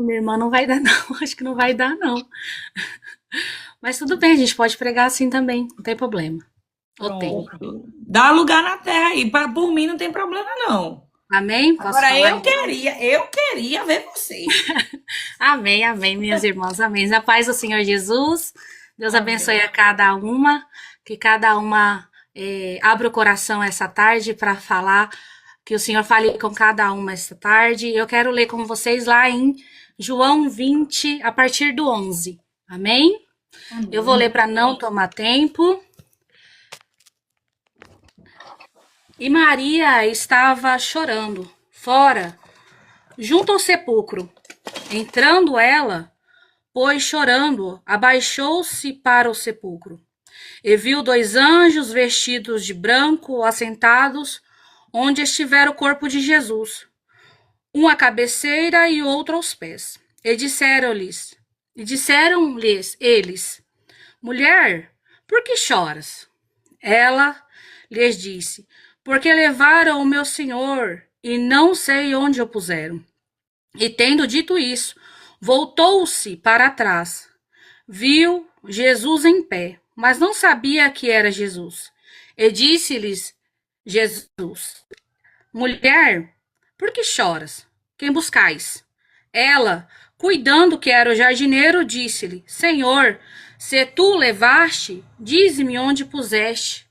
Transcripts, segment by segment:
minha irmã, não vai dar não, acho que não vai dar não. Mas tudo bem, a gente pode pregar assim também, não tem problema. Ou tem. Pronto. Dá lugar na terra aí. Por mim não tem problema, não. Amém? Posso Agora falar então? eu queria ver você. Amém, amém, minhas irmãs, amém. Na paz do Senhor Jesus, Deus abençoe Amém. a cada uma, que cada uma abra o coração essa tarde para falar, que o Senhor fale com cada uma essa tarde. Eu quero ler com vocês lá em João 20, a partir do 11. Amém? Eu vou ler Amém. para não tomar tempo. E Maria estava chorando, fora, junto ao sepulcro. Entrando ela, pois chorando, abaixou-se para o sepulcro. E viu dois anjos vestidos de branco, assentados, onde estivera o corpo de Jesus, um à cabeceira e outro aos pés. E disseram-lhes eles: Mulher, por que choras? Ela lhes disse: Porque levaram o meu Senhor e não sei onde o puseram. E tendo dito isso, voltou-se para trás. Viu Jesus em pé, mas não sabia que era Jesus. E disse-lhes Jesus: Mulher, por que choras? Quem buscais? Ela, cuidando que era o jardineiro, disse-lhe: Senhor, se tu o levaste, dize-me onde puseste,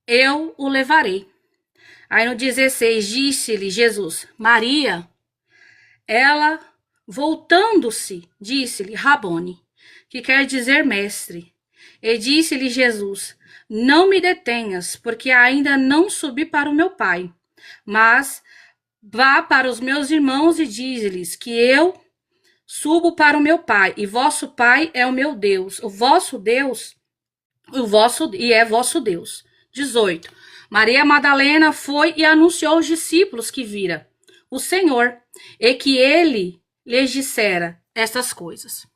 eu o levarei. Aí no 16, disse-lhe Jesus: Maria. Ela, voltando-se, disse-lhe: Rabone, que quer dizer mestre. E disse-lhe Jesus: Não me detenhas, porque ainda não subi para o meu Pai. Mas vá para os meus irmãos e dize-lhes que eu subo para o meu Pai, e vosso Pai é o meu Deus, o vosso Deus, é vosso Deus. 18. Maria Madalena foi e anunciou aos discípulos que vira o Senhor e que ele lhes dissera estas coisas.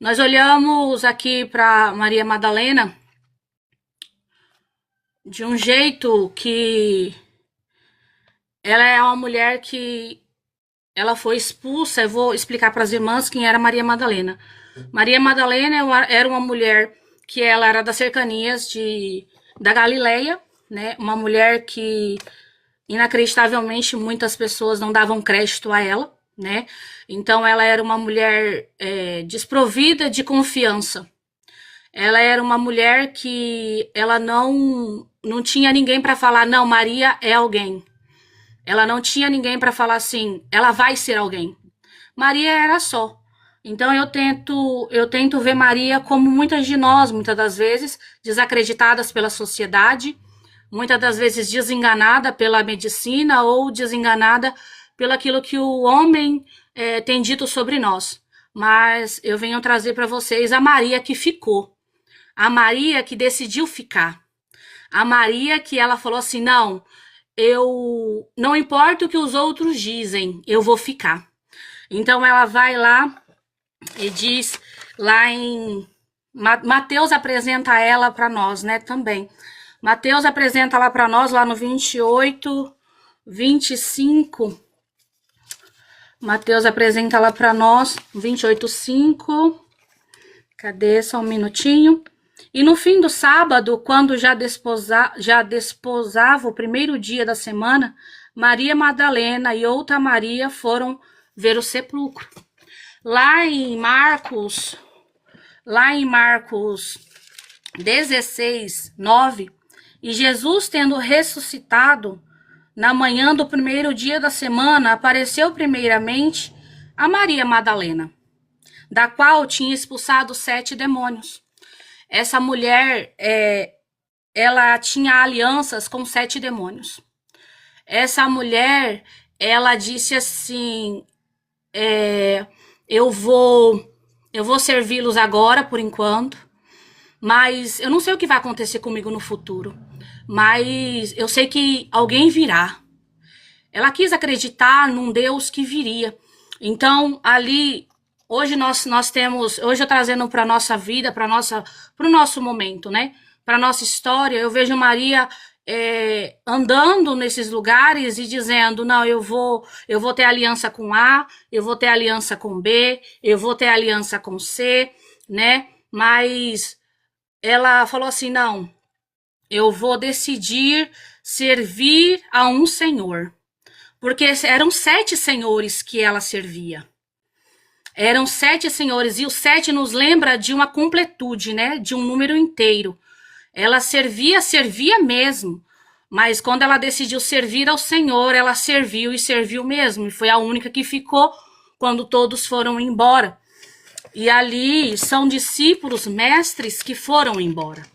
Nós olhamos aqui para Maria Madalena de um jeito que ela é uma mulher que ela foi expulsa. Eu vou explicar para as irmãs quem era Maria Madalena. Maria Madalena era uma mulher que ela era das cercanias da Galileia, né? Uma mulher que inacreditavelmente muitas pessoas não davam crédito a ela, né? Então ela era uma mulher desprovida de confiança. Ela era uma mulher que ela não tinha ninguém para falar, não, Maria é alguém. Ela não tinha ninguém para falar assim, ela vai ser alguém. Maria era só. Então eu tento ver Maria como muitas de nós, muitas das vezes desacreditadas pela sociedade, muitas das vezes desenganada pela medicina ou desenganada pelo aquilo que o homem tem dito sobre nós. Mas eu venho trazer para vocês a Maria que ficou, a Maria que decidiu ficar, a Maria que ela falou assim, eu não importa o que os outros dizem, eu vou ficar. Então ela vai lá e diz lá em Mateus apresenta ela para nós, né, também. Mateus apresenta lá para nós, lá no 28, 25. Mateus apresenta lá para nós, 28, 5. Cadê? Só um minutinho. E no fim do sábado, quando já desposava o primeiro dia da semana, Maria Madalena e outra Maria foram ver o sepulcro. Lá em Marcos 16, 9, e Jesus, tendo ressuscitado na manhã do primeiro dia da semana, apareceu primeiramente a Maria Madalena, da qual tinha expulsado 7 demônios. Essa mulher, ela tinha alianças com 7 demônios. Essa mulher, ela disse assim, eu vou servi-los agora, por enquanto, mas eu não sei o que vai acontecer comigo no futuro. Mas eu sei que alguém virá. Ela quis acreditar num Deus que viria. Então, ali, hoje nós temos, hoje eu trazendo para a nossa vida, para o nosso momento, né? Para a nossa história, eu vejo Maria andando nesses lugares e dizendo, não, eu vou ter aliança com A, eu vou ter aliança com B, eu vou ter aliança com C, né? Mas ela falou assim, não, eu vou decidir servir a um senhor. Porque eram 7 senhores que ela servia. Eram 7 senhores, e o 7 nos lembra de uma completude, né? De um número inteiro. Ela servia mesmo. Mas quando ela decidiu servir ao Senhor, ela serviu e serviu mesmo. E foi a única que ficou quando todos foram embora. E ali são discípulos, mestres que foram embora.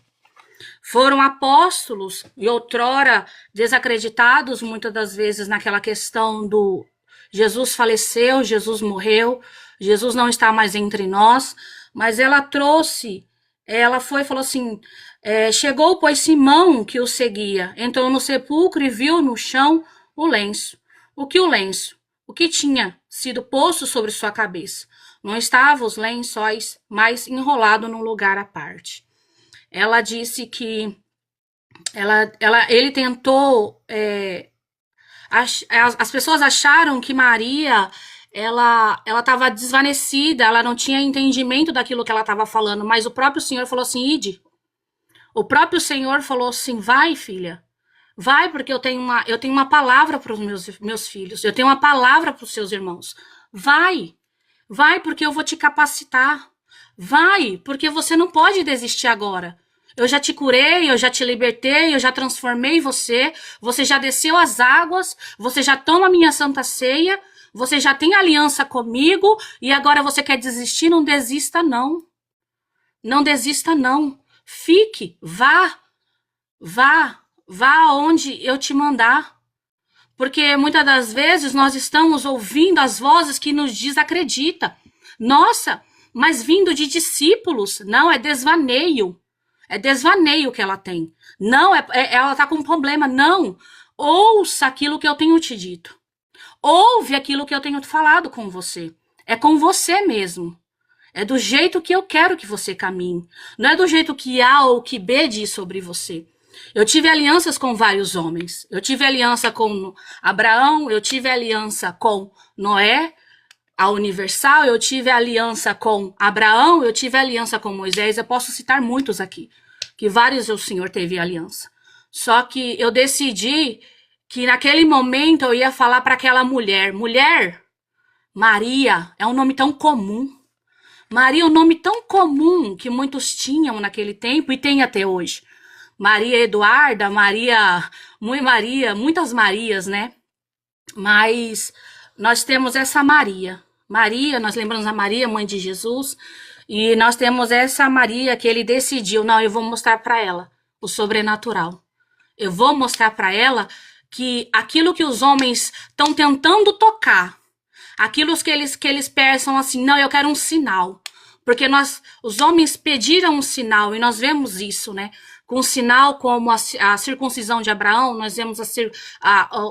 Foram apóstolos e outrora desacreditados, muitas das vezes naquela questão do Jesus faleceu, Jesus morreu, Jesus não está mais entre nós, mas ela trouxe, ela foi e falou assim, chegou, pois, Simão, que o seguia, entrou no sepulcro e viu no chão o lenço. O que o lenço? O que tinha sido posto sobre sua cabeça? Não estavam os lençóis, mas enrolado num lugar à parte. Ela disse que ele tentou. As pessoas acharam que Maria ela estava desvanecida, ela não tinha entendimento daquilo que ela estava falando, mas o próprio Senhor falou assim: ide. O próprio Senhor falou assim: vai, filha. Vai, porque eu tenho uma palavra para os meus filhos, eu tenho uma palavra para os seus irmãos. Vai, porque eu vou te capacitar. Vai, porque você não pode desistir agora. Eu já te curei, eu já te libertei, eu já transformei você, você já desceu as águas, você já toma a minha santa ceia, você já tem aliança comigo e agora você quer desistir? Não desista, não. Não desista, não. Fique, vá aonde eu te mandar. Porque muitas das vezes nós estamos ouvindo as vozes que nos desacreditam. Nossa, mas vindo de discípulos, não, é desvaneio. É desvaneio que ela tem. Não, ela está com um problema. Não, ouça aquilo que eu tenho te dito. Ouve aquilo que eu tenho falado com você. É com você mesmo. É do jeito que eu quero que você caminhe. Não é do jeito que A ou que B diz sobre você. Eu tive alianças com vários homens. Eu tive aliança com Abraão, eu tive aliança com Noé, a Universal, eu tive aliança com Abraão, eu tive aliança com Moisés, eu posso citar muitos aqui, que vários o Senhor teve aliança. Só que eu decidi que naquele momento eu ia falar para aquela mulher, Maria é um nome tão comum. Maria é um nome tão comum que muitos tinham naquele tempo e tem até hoje. Maria Eduarda, Maria, muitas Marias, né? Mas nós temos essa Maria. Maria, nós lembramos a Maria, mãe de Jesus, e nós temos essa Maria que ele decidiu, não, eu vou mostrar para ela o sobrenatural. Eu vou mostrar para ela que aquilo que os homens estão tentando tocar, aquilo que eles pensam assim, não, eu quero um sinal. Porque os homens pediram um sinal, e nós vemos isso, né? Com um sinal como a circuncisão de Abraão, nós vemos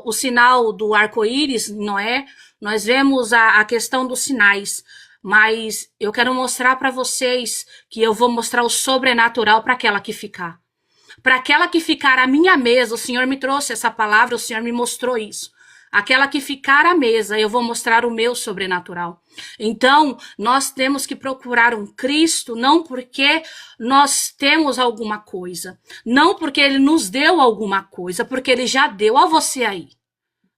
o sinal do arco-íris, Noé, nós vemos a questão dos sinais. Mas eu quero mostrar para vocês que eu vou mostrar o sobrenatural para aquela que ficar. Para aquela que ficar à minha mesa, o Senhor me trouxe essa palavra, o Senhor me mostrou isso. Aquela que ficar à mesa, eu vou mostrar o meu sobrenatural. Então, nós temos que procurar um Cristo, não porque nós temos alguma coisa, não porque Ele nos deu alguma coisa, porque Ele já deu. Ó você aí.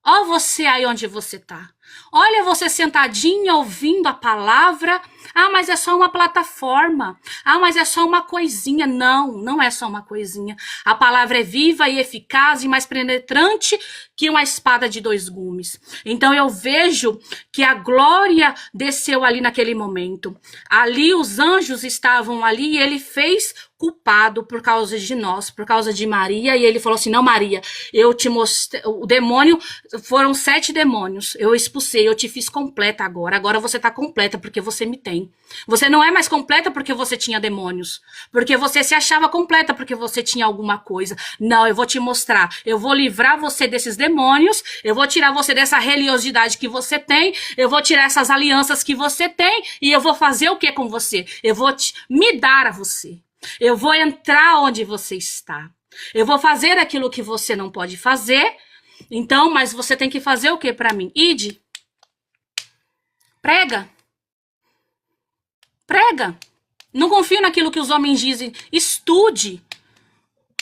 Ó você aí onde você tá. Olha você sentadinha ouvindo a palavra. Ah, mas é só uma plataforma. Ah, mas é só uma coisinha. Não, não é só uma coisinha. A palavra é viva e eficaz e mais penetrante que uma espada de 2 gumes. Então eu vejo que a glória desceu ali naquele momento. Ali os anjos estavam ali e ele fez culpado por causa de nós, por causa de Maria, e ele falou assim, não, Maria, eu te mostrei, o demônio, foram 7 demônios, eu expulsei, eu te fiz completa agora você tá completa porque você me tem. Você não é mais completa porque você tinha demônios, porque você se achava completa porque você tinha alguma coisa. Não, eu vou te mostrar, eu vou livrar você desses demônios, eu vou tirar você dessa religiosidade que você tem, eu vou tirar essas alianças que você tem, e eu vou fazer o que com você? Eu vou me dar a você. Eu vou entrar onde você está. Eu vou fazer aquilo que você não pode fazer. Então, mas você tem que fazer o que para mim? Ide. Prega. Prega. Não confio naquilo que os homens dizem. Estude.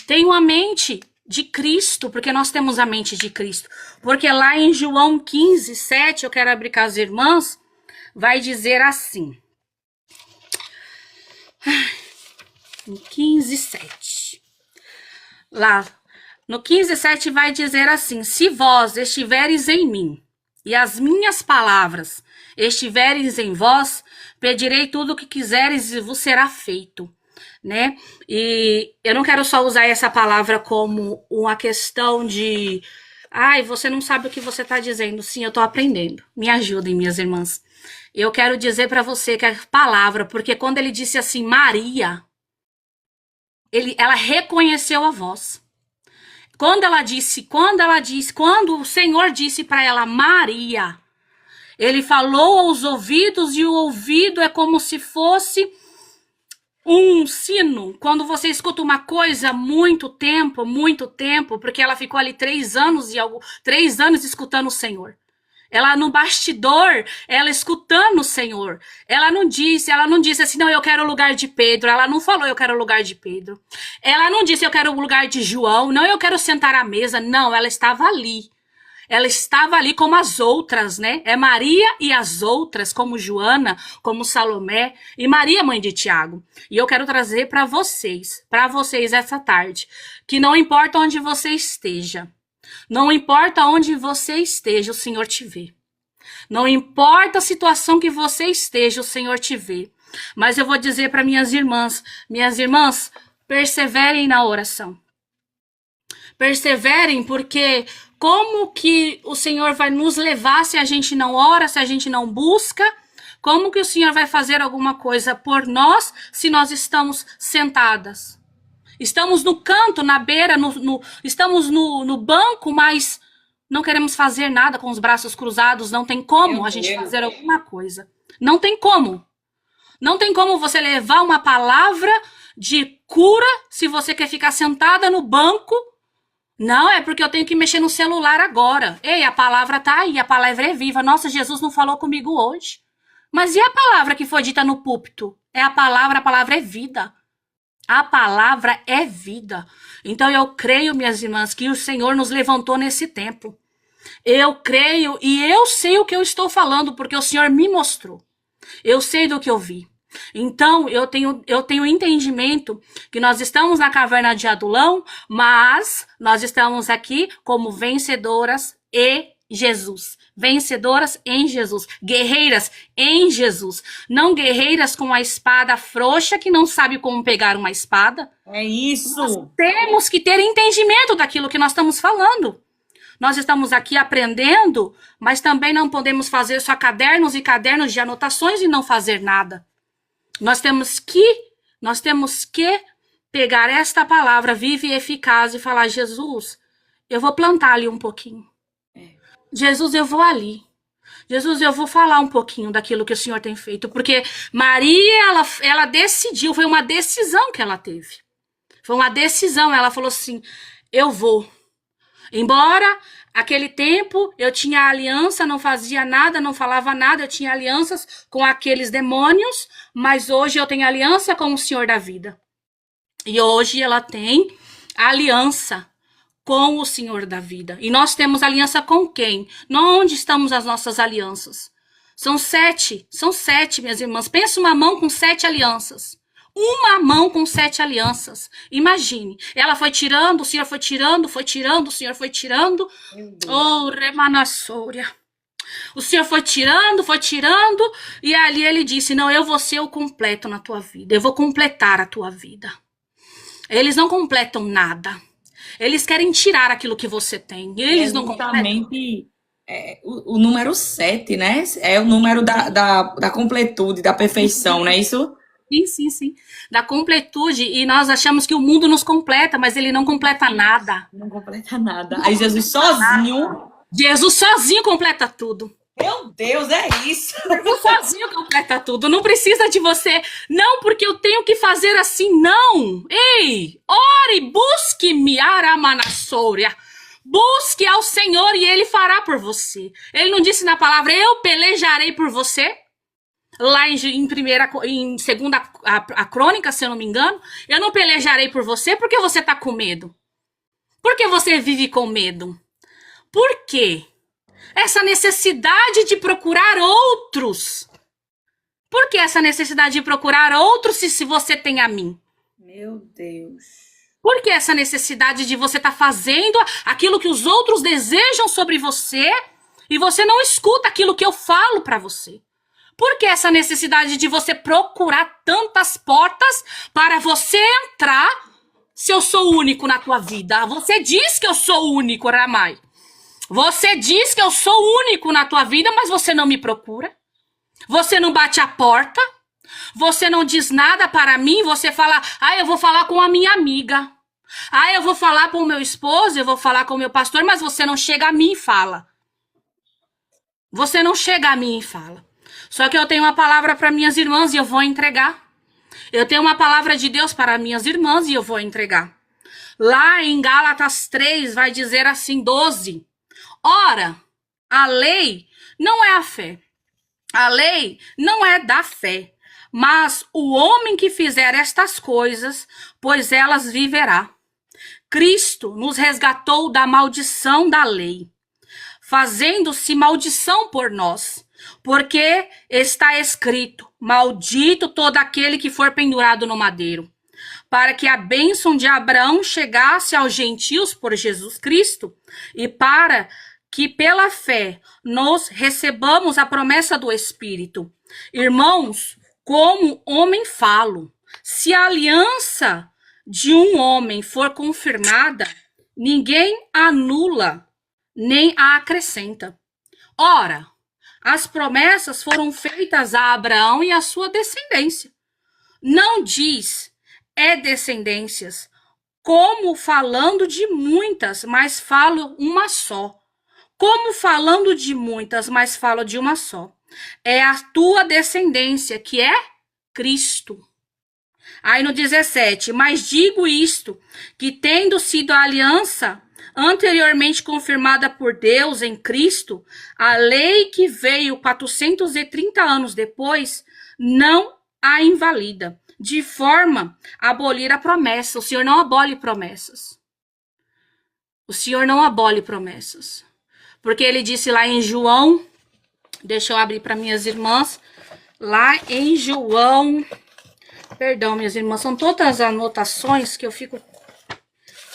Tenha uma mente de Cristo, porque nós temos a mente de Cristo. Porque lá em João 15, 7, eu quero abrir com as irmãs, vai dizer assim. 15, 7. Lá, no 15, 7 vai dizer assim: se vós estiveres em mim, e as minhas palavras estiveres em vós, pedirei tudo o que quiseres e vos será feito. Né? E eu não quero só usar essa palavra como uma questão de ai, você não sabe o que você está dizendo. Sim, eu estou aprendendo. Me ajudem, minhas irmãs. Eu quero dizer para você que a palavra, porque quando ele disse assim, Maria, ela reconheceu a voz. Quando o Senhor disse para ela, Maria, ele falou aos ouvidos, e o ouvido é como se fosse um sino. Quando você escuta uma coisa muito tempo, porque ela ficou ali 3 anos escutando o Senhor. Ela no bastidor, ela escutando o Senhor. Ela não disse assim, não, eu quero o lugar de Pedro. Ela não falou, eu quero o lugar de Pedro. Ela não disse, eu quero o lugar de João. Não, eu quero sentar à mesa. Não, ela estava ali. Ela estava ali como as outras, né? É Maria e as outras, como Joana, como Salomé e Maria, mãe de Tiago. E eu quero trazer para vocês essa tarde, que não importa onde você esteja, não importa onde você esteja, o Senhor te vê. Não importa a situação que você esteja, o Senhor te vê. Mas eu vou dizer para minhas irmãs, perseverem na oração. Perseverem, porque como que o Senhor vai nos levar se a gente não ora, se a gente não busca? Como que o Senhor vai fazer alguma coisa por nós se nós estamos sentadas? Estamos no canto, na beira, estamos no banco, mas não queremos fazer nada com os braços cruzados. Não tem como a gente fazer alguma coisa. Não tem como. Não tem como você levar uma palavra de cura se você quer ficar sentada no banco. Não, é porque eu tenho que mexer no celular agora. Ei, a palavra tá aí, a palavra é viva. Nossa, Jesus não falou comigo hoje. Mas e a palavra que foi dita no púlpito? É a palavra é vida. A palavra é vida. Então eu creio, minhas irmãs, que o Senhor nos levantou nesse tempo. Eu creio e eu sei o que eu estou falando, porque o Senhor me mostrou. Eu sei do que eu vi. Então, eu tenho entendimento que nós estamos na caverna de Adulão, mas nós estamos aqui como vencedoras e Jesus. Vencedoras em Jesus. Guerreiras em Jesus. Não guerreiras com a espada frouxa que não sabe como pegar uma espada. É isso. Nós temos que ter entendimento daquilo que nós estamos falando. Nós estamos aqui aprendendo, mas também não podemos fazer só cadernos e cadernos de anotações e não fazer nada. Nós temos que pegar esta palavra viva e eficaz e falar, Jesus, eu vou plantar ali um pouquinho. Jesus, eu vou ali. Jesus, eu vou falar um pouquinho daquilo que o Senhor tem feito. Porque Maria, ela decidiu, foi uma decisão que ela teve. Foi uma decisão, ela falou assim, eu vou. Embora aquele tempo eu tinha aliança, não fazia nada, não falava nada, eu tinha alianças com aqueles demônios, mas hoje eu tenho aliança com o Senhor da vida. E hoje ela tem aliança com o Senhor da vida. E nós temos aliança com quem? Onde estamos as nossas alianças? São 7, minhas irmãs. Pensa uma mão com 7 alianças. Uma mão com 7 alianças. Imagine. Ela foi tirando, o Senhor foi tirando, o Senhor foi tirando. Oh, remanassouria. O Senhor foi tirando, e ali ele disse, não, eu vou ser o completo na tua vida. Eu vou completar a tua vida. Eles não completam nada. Eles querem tirar aquilo que você tem. Eles não completam. O número 7, né? É o número da completude, da perfeição, não é isso? Sim. Da completude. E nós achamos que o mundo nos completa, mas ele não completa nada. Não completa nada. Aí Jesus sozinho... Jesus sozinho completa tudo. Meu Deus, é isso. Jesus sozinho completa tudo. Não precisa de você. Não, porque eu tenho que fazer assim. Não. Ei, ore, busque-me, Aramanassouria. Busque ao Senhor e Ele fará por você. Ele não disse na palavra, eu pelejarei por você? Lá em segunda a crônica, se eu não me engano, eu não pelejarei por você porque você tá com medo. Por que você vive com medo? Por quê? Essa necessidade de procurar outros. Por que essa necessidade de procurar outros se você tem a mim? Meu Deus. Por que essa necessidade de você estar fazendo aquilo que os outros desejam sobre você e você não escuta aquilo que eu falo para você? Por que essa necessidade de você procurar tantas portas para você entrar se eu sou único na tua vida? Você diz que eu sou único, Ramai. Você diz que eu sou único na tua vida, mas você não me procura. Você não bate a porta. Você não diz nada para mim. Você fala, eu vou falar com a minha amiga. Eu vou falar com o meu esposo, eu vou falar com o meu pastor, mas você não chega a mim e fala. Você não chega a mim e fala. Só que eu tenho uma palavra para minhas irmãs e eu vou entregar. Eu tenho uma palavra de Deus para minhas irmãs e eu vou entregar. Lá em Gálatas 3 vai dizer assim, 12. Ora, a lei não é a fé. A lei não é da fé. Mas o homem que fizer estas coisas, pois elas viverá. Cristo nos resgatou da maldição da lei, fazendo-se maldição por nós. Porque está escrito, maldito todo aquele que for pendurado no madeiro, para que a bênção de Abraão chegasse aos gentios por Jesus Cristo, e para que pela fé nós recebamos a promessa do Espírito. Irmãos, como homem falo, se a aliança de um homem for confirmada, ninguém anula, nem a acrescenta. Ora, as promessas foram feitas a Abraão e a sua descendência. Não diz, descendências, como falando de muitas, mas falo uma só. Como falando de muitas, mas falo de uma só. É a tua descendência, que é Cristo. Aí no 17, mas digo isto, que tendo sido a aliança anteriormente confirmada por Deus em Cristo, a lei que veio 430 anos depois não a invalida, de forma a abolir a promessa. O Senhor não abole promessas. O Senhor não abole promessas. Porque ele disse lá em João, deixa eu abrir para minhas irmãs, lá em João, perdão, minhas irmãs, são todas anotações que eu fico,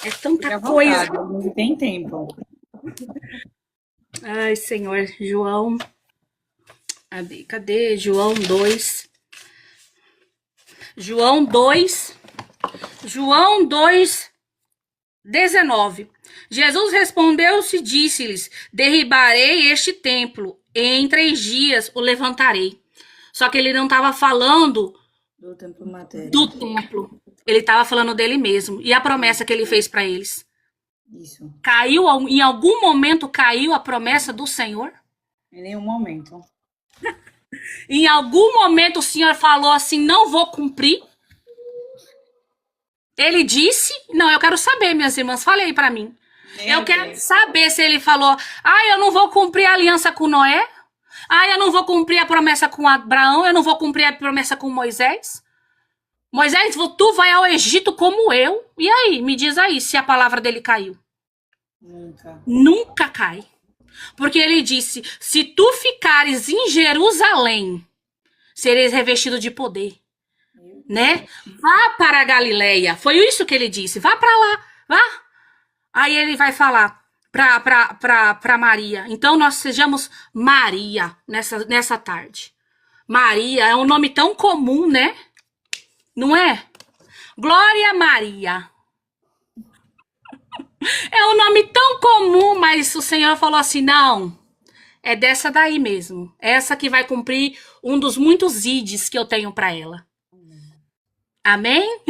é tanta coisa. Não tem tempo. Ai, Senhor, João, cadê? João 2. João 2, 19. Jesus respondeu-se e disse-lhes, derribarei este templo, e em 3 dias o levantarei. Só que ele não estava falando do templo matéria. Do templo. Ele estava falando dele mesmo. E a promessa que ele fez para eles. Isso. Caiu, em algum momento caiu a promessa do Senhor? Em nenhum momento. Em algum momento o Senhor falou assim, não vou cumprir? Ele disse? Não, eu quero saber, minhas irmãs, falei para mim. Eu quero saber se ele falou, eu não vou cumprir a aliança com Noé? Eu não vou cumprir a promessa com Abraão? Eu não vou cumprir a promessa com Moisés? Moisés, tu vai ao Egito como eu? E aí, me diz aí se a palavra dele caiu. Nunca. Nunca cai. Porque ele disse, se tu ficares em Jerusalém, sereis revestido de poder. Né? Vá para a Galileia. Foi isso que ele disse. Vá para lá. Vá. Aí ele vai falar para Maria. Então nós sejamos Maria nessa tarde. Maria é um nome tão comum, né? Não é? Glória a Maria. É um nome tão comum, mas o Senhor falou assim, não, é dessa daí mesmo. Essa que vai cumprir um dos muitos ides que eu tenho para ela. Amém?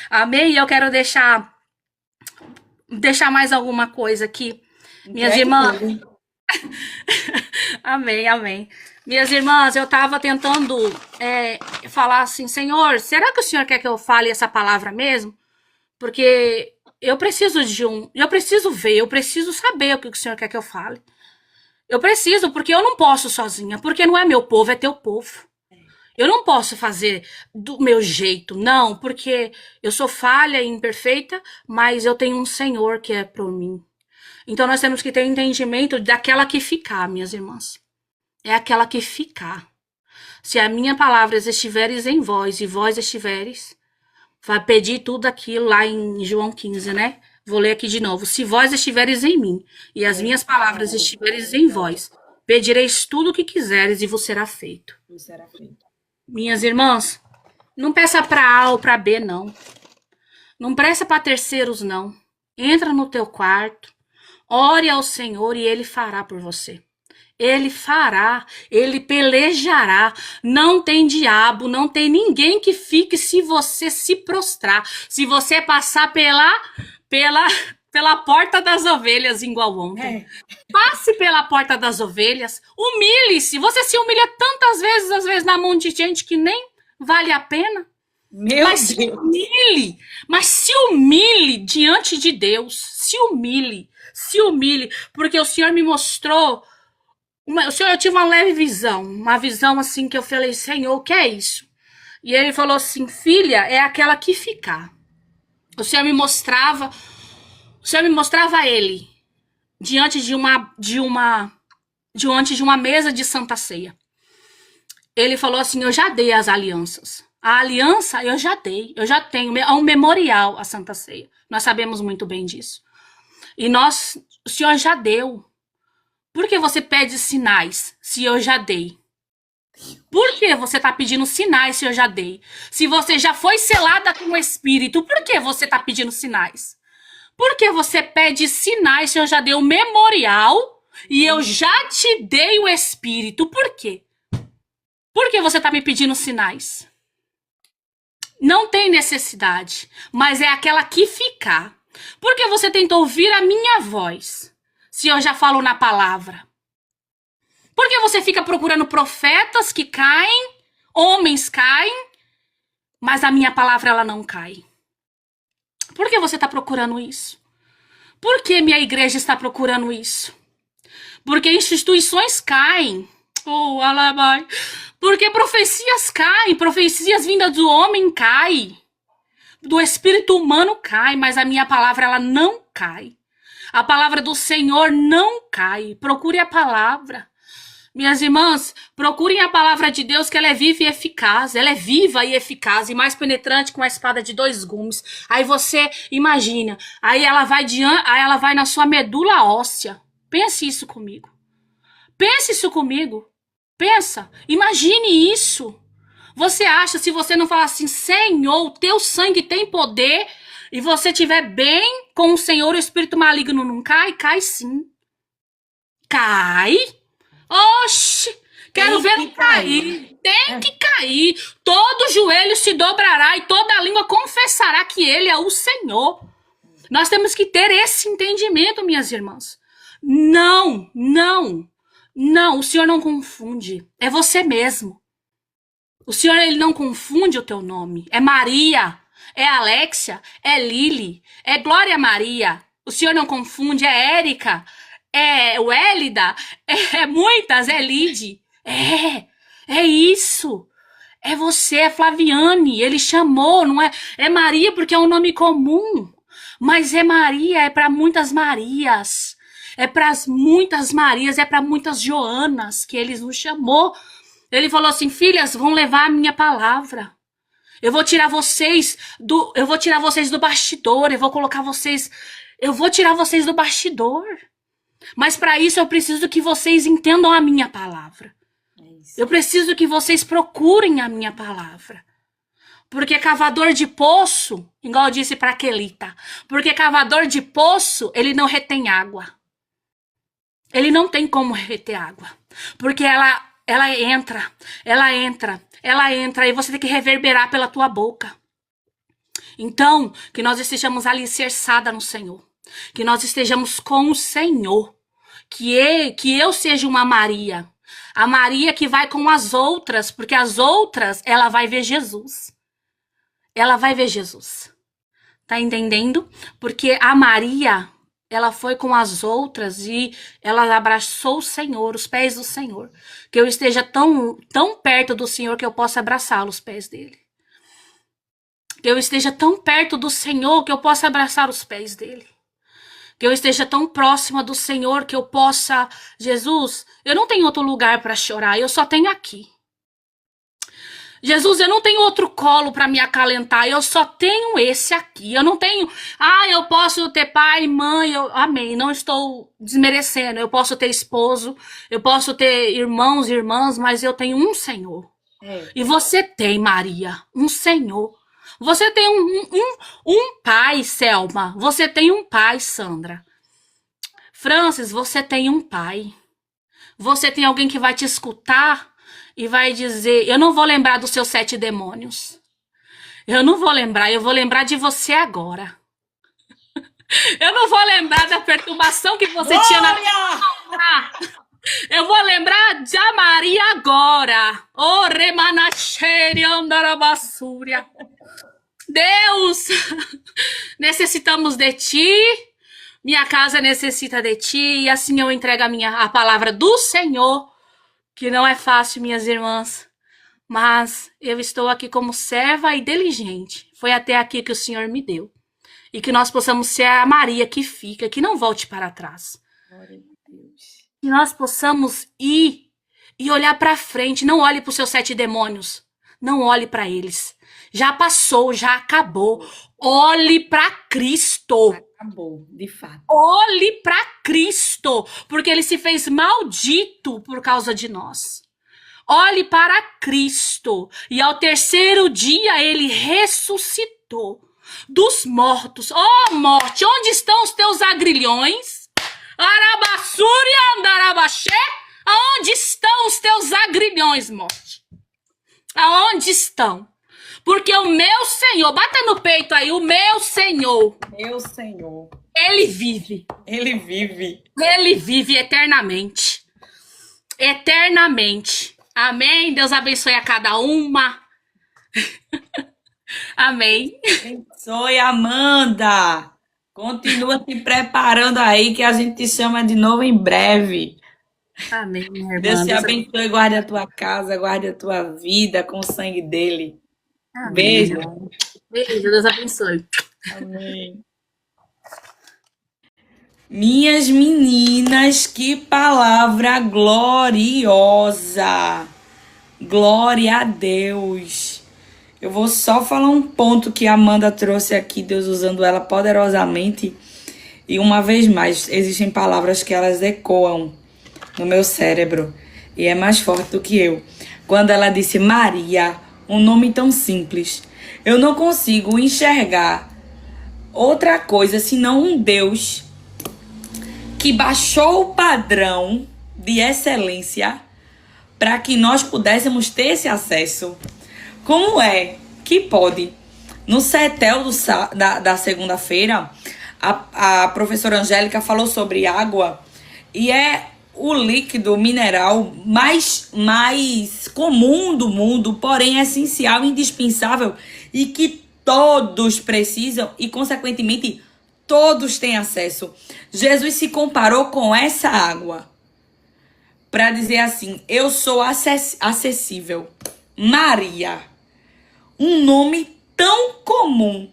Amém? E eu quero deixar mais alguma coisa aqui. Minhas irmãs, Amém, amém. Minhas irmãs, eu estava tentando falar assim, Senhor, será que o Senhor quer que eu fale essa palavra mesmo? Porque eu preciso ver, eu preciso saber o que o Senhor quer que eu fale. Eu preciso, porque eu não posso sozinha, porque não é meu povo, é teu povo. Eu não posso fazer do meu jeito, não, porque eu sou falha e imperfeita, mas eu tenho um Senhor que é por mim. Então nós temos que ter entendimento daquela que ficar, minhas irmãs. É aquela que ficar. Se a minha palavra estiveres em vós e vós estiveres, vai pedir tudo aquilo lá em João 15, né? Vou ler aqui de novo. Se vós estiveres em mim e as minhas palavras estiveres em vós, pedireis tudo o que quiseres e vos será feito. Será feito. Minhas irmãs, não peça para A ou para B, não. Não peça para terceiros, não. Entra no teu quarto, ore ao Senhor e Ele fará por você. Ele fará, Ele pelejará. Não tem diabo, não tem ninguém que fique se você se prostrar. Se você passar pela porta das ovelhas, igual ontem. Passe pela porta das ovelhas, humilhe-se. Você se humilha tantas vezes, às vezes, na mão de gente que nem vale a pena. Mas se humilhe diante de Deus. Se humilhe, porque o Senhor me mostrou. Eu tive uma leve visão, uma visão assim que eu falei, Senhor, o que é isso? E ele falou assim, filha, é aquela que ficar. O Senhor me mostrava ele diante de uma mesa de Santa Ceia. Ele falou assim, eu já dei as alianças. A aliança eu já dei, eu já tenho, é um memorial a Santa Ceia. Nós sabemos muito bem disso. E o Senhor já deu. Por que você pede sinais se eu já dei? Por que você está pedindo sinais se eu já dei? Se você já foi selada com o Espírito, por que você está pedindo sinais? Por que você pede sinais se eu já dei o memorial e eu já te dei o Espírito? Por quê? Por que você está me pedindo sinais? Não tem necessidade, mas é aquela que ficar. Por que você tenta ouvir a minha voz? Se eu já falo na palavra. Por que você fica procurando profetas que caem, homens caem, mas a minha palavra ela não cai? Por que você está procurando isso? Por que minha igreja está procurando isso? Porque instituições caem. Oh, alabai. Porque profecias caem, profecias vindas do homem caem. Do espírito humano cai, mas a minha palavra ela não cai. A palavra do Senhor não cai. Procure a palavra. Minhas irmãs, procurem a palavra de Deus, que ela é viva e eficaz. Ela é viva e eficaz e mais penetrante que uma espada de 2 gumes. Aí você imagina, aí ela vai na sua medula óssea. Pense isso comigo. Pense isso comigo. Pensa, imagine isso. Você acha, se você não falar assim, Senhor, o teu sangue tem poder, e você estiver bem com o Senhor, o espírito maligno não cai? Cai sim. Cai? Oxi, quero ver cair. Tem que cair. Todo joelho se dobrará e toda língua confessará que Ele é o Senhor. Nós temos que ter esse entendimento, minhas irmãs. Não, o Senhor não confunde. É você mesmo. O Senhor, Ele não confunde o teu nome. É Maria, é Alexia, é Lili, é Glória Maria. O Senhor não confunde, é Érica, é Wélida, é muitas, é Lide. É isso. É você, é Flaviane. Ele chamou, não é? É Maria porque é um nome comum. Mas é Maria, é para muitas Marias. É para muitas Marias, é para muitas Joanas que Ele nos chamou. Ele falou assim, filhas, vão levar a minha palavra. Eu vou tirar vocês do bastidor, eu vou tirar vocês do bastidor. Mas para isso eu preciso que vocês entendam a minha palavra. Eu preciso que vocês procurem a minha palavra. Porque cavador de poço, igual eu disse para Quelita, porque cavador de poço, ele não retém água. Ele não tem como reter água. Porque ela entra, e você tem que reverberar pela tua boca. Então, que nós estejamos alicerçadas no Senhor. Que nós estejamos com o Senhor. que eu seja uma Maria. A Maria que vai com as outras, porque as outras, ela vai ver Jesus. Ela vai ver Jesus. Tá entendendo? Porque a Maria, ela foi com as outras e ela abraçou o Senhor, os pés do Senhor. Que eu esteja tão perto do Senhor que eu possa abraçar os pés dele. Que eu esteja tão perto do Senhor que eu possa abraçar os pés dele. Que eu esteja tão próxima do Senhor que eu possa... Jesus, eu não tenho outro lugar para chorar, eu só tenho aqui. Jesus, eu não tenho outro colo para me acalentar, eu só tenho esse aqui. Eu não tenho... eu posso ter pai, mãe, amém, não estou desmerecendo. Eu posso ter esposo, eu posso ter irmãos e irmãs, mas eu tenho um Senhor. E você tem, Maria, um Senhor. Você tem um pai, Selma. Você tem um pai, Sandra. Francis, você tem um pai. Você tem alguém que vai te escutar e vai dizer... Eu não vou lembrar dos seus 7 demônios. Eu não vou lembrar. Eu vou lembrar de você agora. Eu não vou lembrar da perturbação que você tinha na... Eu vou lembrar de Maria agora. Oh, remanacheri andarabassúria. Deus, necessitamos de ti, minha casa necessita de ti, e assim eu entrego a palavra do Senhor, que não é fácil, minhas irmãs, mas eu estou aqui como serva e diligente. Foi até aqui que o Senhor me deu. E que nós possamos ser a Maria que fica, que não volte para trás. Glória a Deus. Que nós possamos ir e olhar para frente, não olhe para os seus 7 demônios, não olhe para eles. Já passou, já acabou. Olhe para Cristo. Acabou, de fato. Olhe para Cristo, porque ele se fez maldito por causa de nós. Olhe para Cristo. E ao 3º dia ele ressuscitou dos mortos. Oh, morte, onde estão os teus agrilhões? Arabassuri andarabaxé. Aonde estão os teus agrilhões, morte? Aonde estão? Porque o meu Senhor, bata no peito aí, o meu Senhor. Meu Senhor. Ele vive. Ele vive. Ele vive eternamente. Eternamente. Amém? Deus abençoe a cada uma. Amém. Abençoe, Amanda. Continua se preparando aí que a gente te chama de novo em breve. Amém, minha irmã. Deus te abençoe, guarde a tua casa, guarde a tua vida com o sangue dele. Amém. Beijo. Beijo, Deus abençoe. Amém. Minhas meninas, que palavra gloriosa. Glória a Deus. Eu vou só falar um ponto que a Amanda trouxe aqui, Deus usando ela poderosamente. E uma vez mais, existem palavras que elas ecoam no meu cérebro. E é mais forte do que eu. Quando ela disse Maria, um nome tão simples, eu não consigo enxergar outra coisa senão um Deus que baixou o padrão de excelência para que nós pudéssemos ter esse acesso. Como é que pode? No CETEL da segunda-feira, a professora Angélica falou sobre água e é o líquido mineral mais comum do mundo, porém essencial, indispensável e que todos precisam e, consequentemente, todos têm acesso. Jesus se comparou com essa água para dizer assim, eu sou acessível. Maria, um nome tão comum.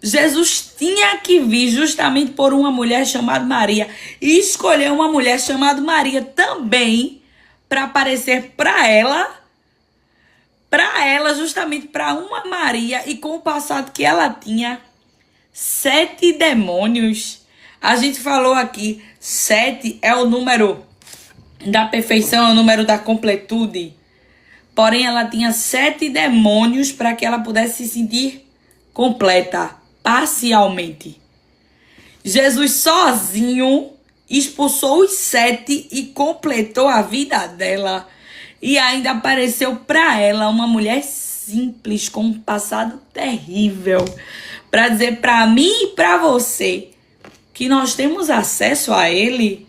Jesus tinha que vir justamente por uma mulher chamada Maria e escolheu uma mulher chamada Maria também para aparecer para ela justamente para uma Maria e com o passado que ela tinha 7 demônios. A gente falou aqui, 7 é o número da perfeição, é o número da completude. Porém, ela tinha 7 demônios para que ela pudesse se sentir completa, parcialmente. Jesus sozinho expulsou os 7 e completou a vida dela. E ainda apareceu para ela uma mulher simples, com um passado terrível, para dizer para mim e para você que nós temos acesso a Ele,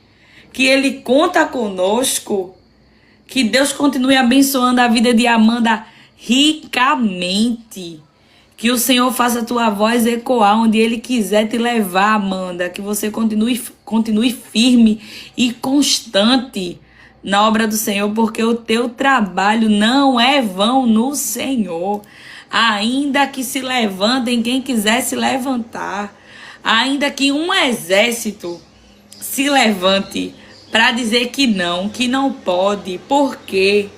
que Ele conta conosco. Que Deus continue abençoando a vida de Amanda ricamente. Que o Senhor faça a tua voz ecoar onde Ele quiser te levar, Amanda. Que você continue firme e constante na obra do Senhor, porque o teu trabalho não é vão no Senhor. Ainda que se levantem quem quiser se levantar, ainda que um exército se levante para dizer que não pode, por quê?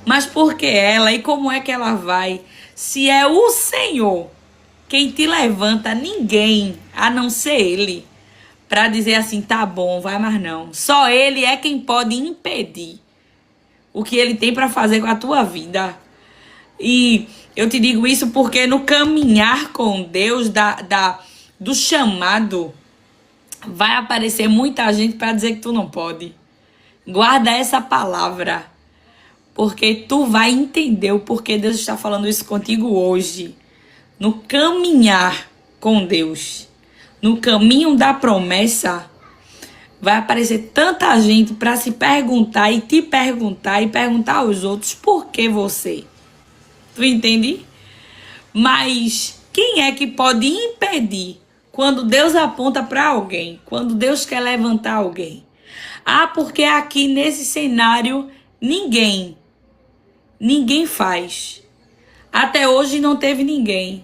Mas por que ela e como é que ela vai? Se é o Senhor quem te levanta, ninguém, a não ser Ele, para dizer assim, tá bom, vai mais não. Só Ele é quem pode impedir o que Ele tem para fazer com a tua vida. E eu te digo isso porque no caminhar com Deus, do chamado, vai aparecer muita gente para dizer que tu não pode. Guarda essa palavra, porque tu vai entender o porquê Deus está falando isso contigo hoje. No caminhar com Deus, no caminho da promessa, vai aparecer tanta gente para se perguntar e te perguntar e perguntar aos outros por que você. Tu entende? Mas quem é que pode impedir quando Deus aponta para alguém, quando Deus quer levantar alguém? Ah, porque aqui nesse cenário ninguém faz. Até hoje não teve ninguém.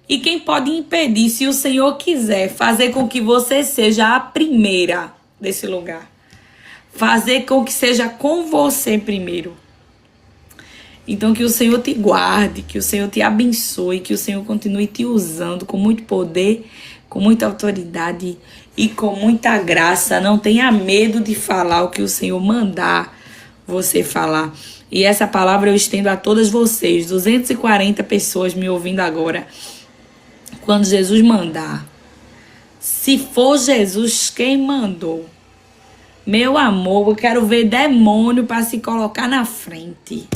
E quem pode impedir, se o Senhor quiser, fazer com que você seja a primeira desse lugar? Fazer com que seja com você primeiro. Então que o Senhor te guarde, que o Senhor te abençoe, que o Senhor continue te usando com muito poder, com muita autoridade e com muita graça. Não tenha medo de falar o que o Senhor mandar você falar. E essa palavra eu estendo a todas vocês, 240 pessoas me ouvindo agora. Quando Jesus mandar, se for Jesus quem mandou, meu amor, eu quero ver demônio para se colocar na frente.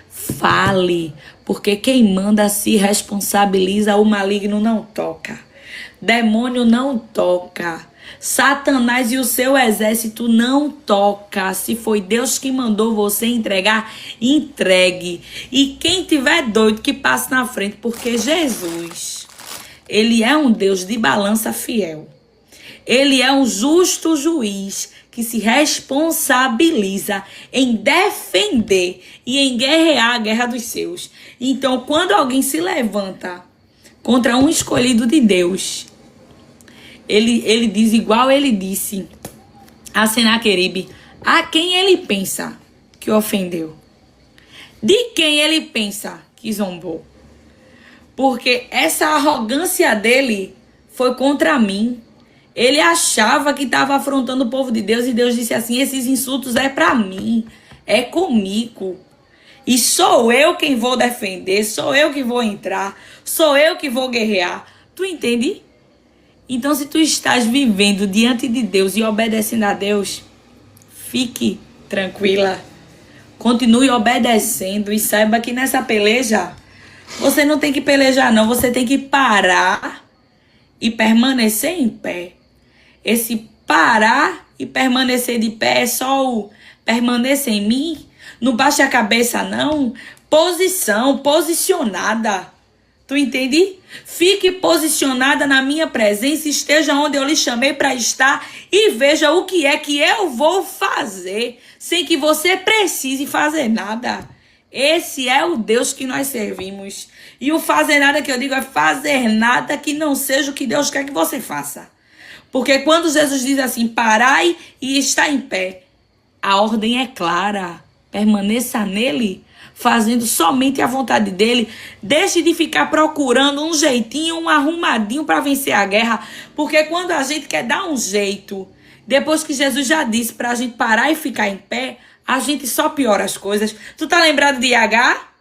Fale, porque quem manda se responsabiliza, o maligno não toca. Demônio não toca. Satanás e o seu exército não toca. Se foi Deus que mandou você entregar, entregue. E quem tiver doido que passe na frente, porque Jesus, Ele é um Deus de balança fiel. Ele é um justo juiz que se responsabiliza em defender e em guerrear a guerra dos seus. Então, quando alguém se levanta contra um escolhido de Deus, ele diz igual ele disse a Senaqueribe, a quem ele pensa que ofendeu, de quem ele pensa que zombou. Porque essa arrogância dele foi contra mim. Ele achava que estava afrontando o povo de Deus e Deus disse assim, esses insultos é para mim, é comigo. E sou eu quem vou defender, sou eu que vou entrar, sou eu que vou guerrear. Tu entende? Então se tu estás vivendo diante de Deus e obedecendo a Deus, fique tranquila. Continue obedecendo e saiba que nessa peleja, você não tem que pelejar não, você tem que parar e permanecer em pé. Esse parar e permanecer de pé é só o permanecer em mim. Não baixe a cabeça não. Posição, posicionada. Tu entende? Fique posicionada na minha presença. Esteja onde eu lhe chamei para estar. E veja o que é que eu vou fazer. Sem que você precise fazer nada. Esse é o Deus que nós servimos. E o fazer nada que eu digo é fazer nada que não seja o que Deus quer que você faça. Porque quando Jesus diz assim, parai e está em pé, a ordem é clara. Permaneça nele, fazendo somente a vontade dele. Deixe de ficar procurando um jeitinho, um arrumadinho para vencer a guerra. Porque quando a gente quer dar um jeito, depois que Jesus já disse para a gente parar e ficar em pé, a gente só piora as coisas. Tu tá lembrado de Agar?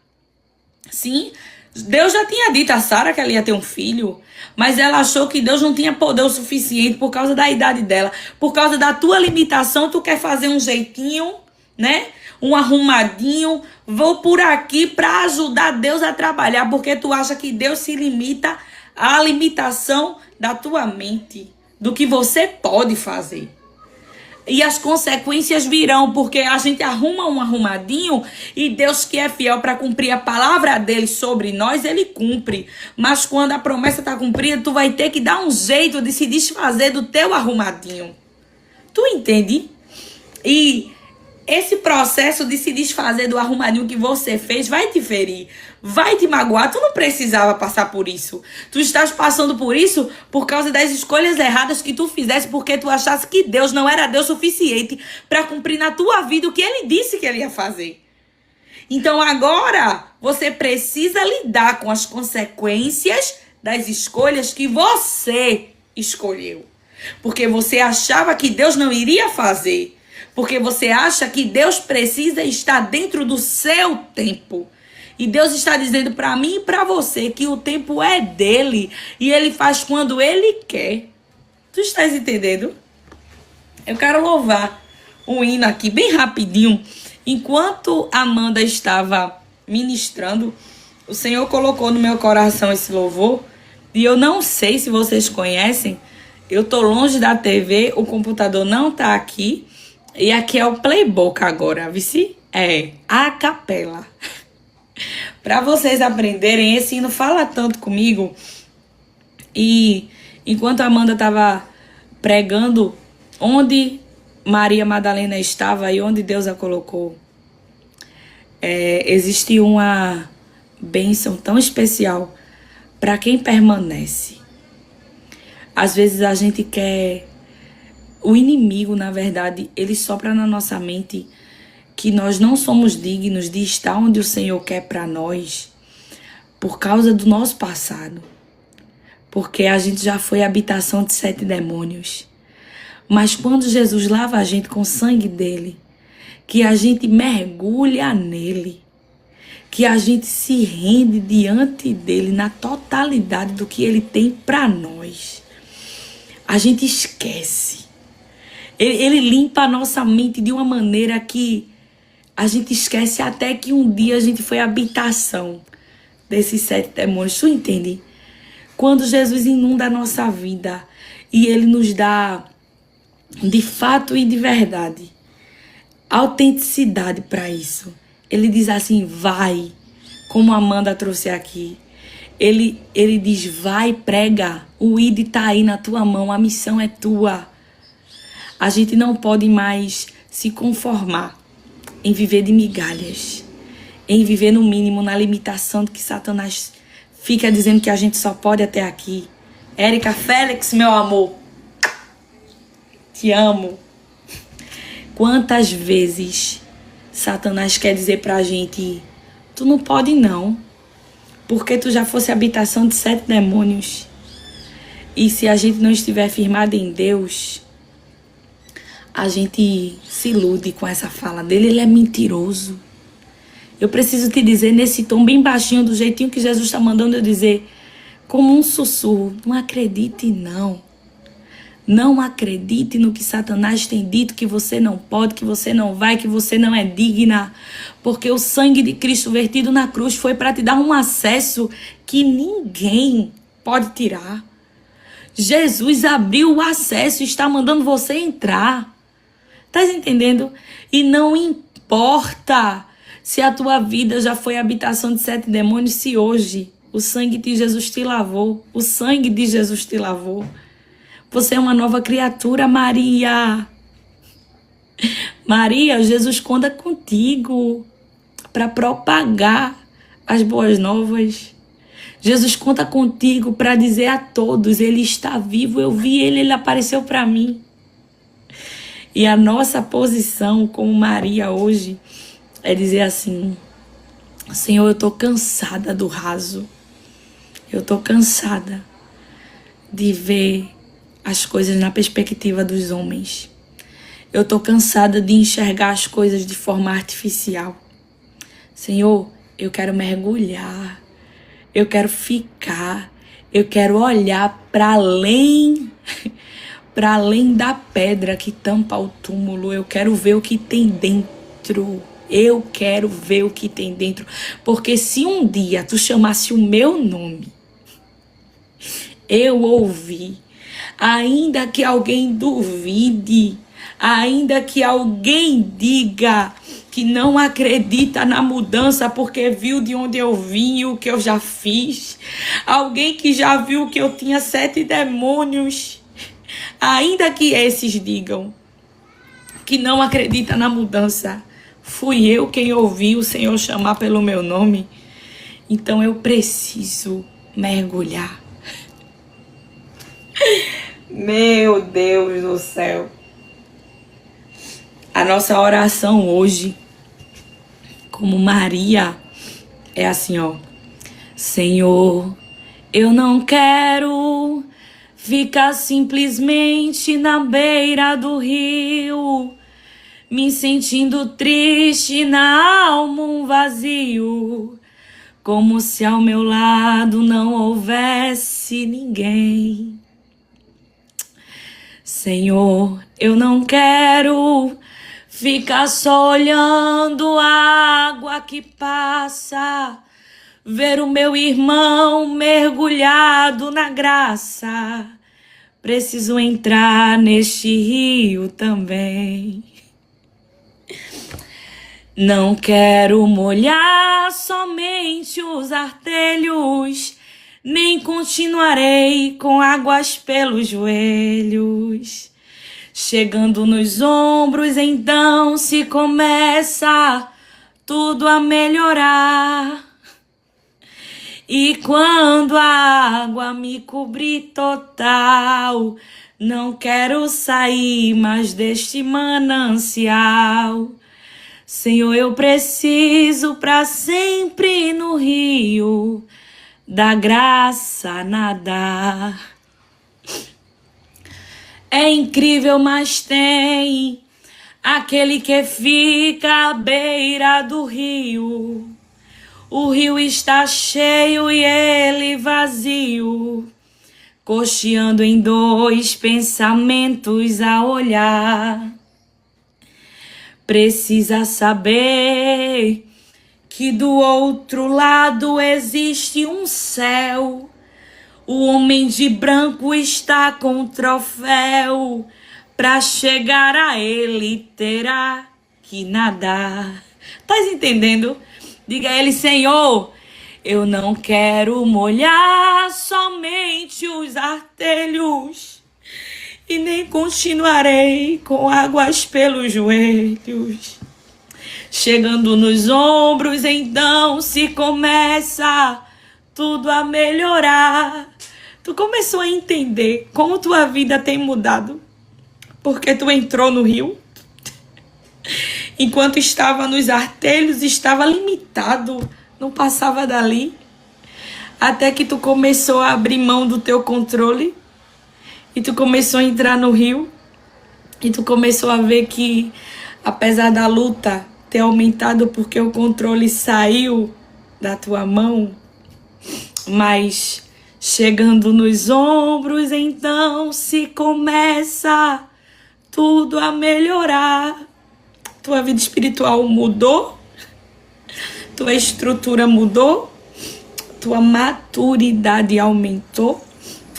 Sim. Deus já tinha dito a Sara que ela ia ter um filho, mas ela achou que Deus não tinha poder o suficiente por causa da idade dela. Por causa da tua limitação, tu quer fazer um jeitinho, né? Um arrumadinho. Vou por aqui para ajudar Deus a trabalhar, porque tu acha que Deus se limita à limitação da tua mente, do que você pode fazer. E as consequências virão, porque a gente arruma um arrumadinho e Deus, que é fiel para cumprir a palavra dele sobre nós, ele cumpre. Mas quando a promessa está cumprida, tu vai ter que dar um jeito de se desfazer do teu arrumadinho. Tu entende? E esse processo de se desfazer do arrumadinho que você fez vai te ferir, vai te magoar. Tu não precisava passar por isso. Tu estás passando por isso por causa das escolhas erradas que tu fizesse, porque tu achasse que Deus não era Deus suficiente para cumprir na tua vida o que ele disse que ele ia fazer. Então agora você precisa lidar com as consequências das escolhas que você escolheu. Porque você achava que Deus não iria fazer. Porque você acha que Deus precisa estar dentro do seu tempo. E Deus está dizendo para mim e para você que o tempo é dele. E ele faz quando ele quer. Tu estás entendendo? Eu quero louvar um hino aqui bem rapidinho. Enquanto Amanda estava ministrando, o Senhor colocou no meu coração esse louvor. E eu não sei se vocês conhecem. Eu tô longe da TV, o computador não tá aqui. E aqui é o playbook agora, vice? É, a capela. Para vocês aprenderem, esse hino fala tanto comigo. E enquanto a Amanda estava pregando onde Maria Madalena estava e onde Deus a colocou, existe uma bênção tão especial para quem permanece. Às vezes a gente quer... O inimigo, na verdade, ele sopra na nossa mente que nós não somos dignos de estar onde o Senhor quer para nós por causa do nosso passado. Porque a gente já foi habitação de 7 demônios. Mas quando Jesus lava a gente com o sangue dele, que a gente mergulha nele, que a gente se rende diante dele na totalidade do que ele tem para nós, a gente esquece. Ele limpa a nossa mente de uma maneira que a gente esquece até que um dia a gente foi habitação desses 7 demônios. Tu entende? Quando Jesus inunda a nossa vida e ele nos dá, de fato e de verdade, autenticidade para isso. Ele diz assim, vai, como a Amanda trouxe aqui. Ele diz, vai, prega, o ID está aí na tua mão, a missão é tua. A gente não pode mais se conformar em viver de migalhas, em viver no mínimo na limitação do que Satanás fica dizendo que a gente só pode até aqui. Érica Félix, meu amor, te amo. Quantas vezes Satanás quer dizer pra gente, tu não pode não, porque tu já fosse habitação de 7 demônios. E se a gente não estiver firmado em Deus, a gente se ilude com essa fala dele, ele é mentiroso. Eu preciso te dizer nesse tom bem baixinho, do jeitinho que Jesus está mandando eu dizer, como um sussurro, não acredite não. Não acredite no que Satanás tem dito, que você não pode, que você não vai, que você não é digna. Porque o sangue de Cristo vertido na cruz foi para te dar um acesso que ninguém pode tirar. Jesus abriu o acesso e está mandando você entrar. Tá entendendo? E não importa se a tua vida já foi habitação de 7 demônios, se hoje o sangue de Jesus te lavou. O sangue de Jesus te lavou. Você é uma nova criatura, Maria. Maria, Jesus conta contigo para propagar as boas novas. Jesus conta contigo para dizer a todos, ele está vivo, eu vi ele, ele apareceu para mim. E a nossa posição como Maria hoje é dizer assim, Senhor, eu estou cansada do raso. Eu estou cansada de ver as coisas na perspectiva dos homens. Eu estou cansada de enxergar as coisas de forma artificial. Senhor, eu quero mergulhar. Eu quero ficar. Eu quero olhar para além da pedra que tampa o túmulo. Eu quero ver o que tem dentro. Eu quero ver o que tem dentro. Porque se um dia tu chamasse o meu nome, eu ouvi. Ainda que alguém duvide, Ainda que alguém diga que não acredita na mudança porque viu de onde eu vim e o que eu já fiz. Alguém que já viu que eu tinha 7 demônios. Ainda que esses digam que não acredita na mudança, fui eu quem ouvi o Senhor chamar pelo meu nome. Então eu preciso mergulhar. Meu Deus do céu. A nossa oração hoje, como Maria, é assim, ó. Senhor, eu não quero ficar simplesmente na beira do rio, me sentindo triste, na alma um vazio, como se ao meu lado não houvesse ninguém. Senhor, eu não quero ficar só olhando a água que passa, ver o meu irmão mergulhado na graça. Preciso entrar neste rio também. Não quero molhar somente os artelhos, nem continuarei com águas pelos joelhos. Chegando nos ombros, então se começa tudo a melhorar. E quando a água me cobrir total, não quero sair mais deste manancial. Senhor, eu preciso para sempre no rio da graça nadar. É incrível, mas tem aquele que fica à beira do rio. O rio está cheio e ele vazio, cocheando em 2 pensamentos a olhar. Precisa saber que do outro lado existe um céu. O homem de branco está com um troféu. Para chegar a ele terá que nadar. Tá entendendo? Diga a ele: Senhor, eu não quero molhar somente os artelhos, e nem continuarei com águas pelos joelhos. Chegando nos ombros, então se começa tudo a melhorar. Tu começou a entender como tua vida tem mudado porque tu entrou no rio? Enquanto estava nos artelhos, estava limitado, não passava dali. Até que tu começou a abrir mão do teu controle e tu começou a entrar no rio. E tu começou a ver que, apesar da luta ter aumentado porque o controle saiu da tua mão, mas chegando nos ombros, então se começa tudo a melhorar. Tua vida espiritual mudou, tua estrutura mudou, tua maturidade aumentou,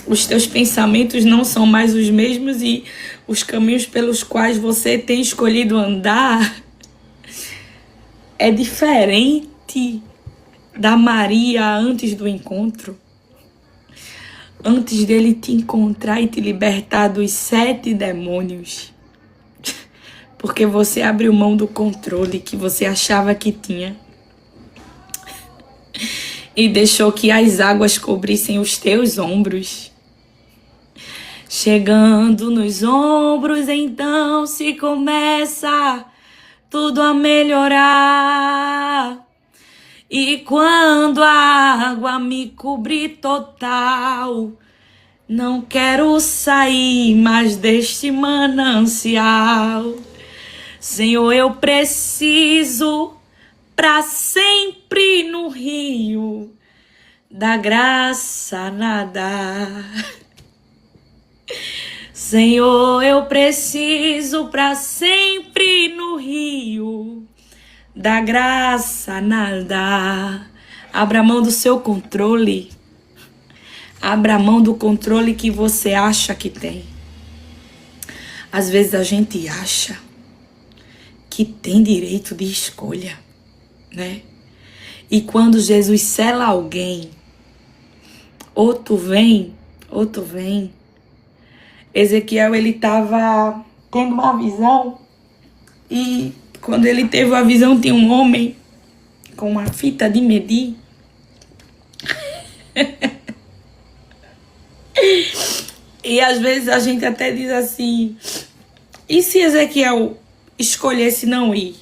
os teus pensamentos não são mais os mesmos e os caminhos pelos quais você tem escolhido andar é diferente da Maria antes do encontro. Antes dele te encontrar e te libertar dos 7 demônios. Porque você abriu mão do controle que você achava que tinha. E deixou que as águas cobrissem os teus ombros. Chegando nos ombros, então se começa tudo a melhorar. E quando a água me cobrir total, não quero sair mais deste manancial. Senhor, eu preciso para sempre no rio da graça nadar. Senhor, eu preciso para sempre no rio da graça nadar. Abra mão do seu controle. Abra mão do controle que você acha que tem. Às vezes a gente acha que tem direito de escolha, né? E quando Jesus sela alguém, ou tu vem, ou tu vem. Ezequiel, ele estava tendo uma visão, e quando ele teve a visão, tinha um homem com uma fita de medir. E às vezes a gente até diz assim, e se Ezequiel escolhesse não ir?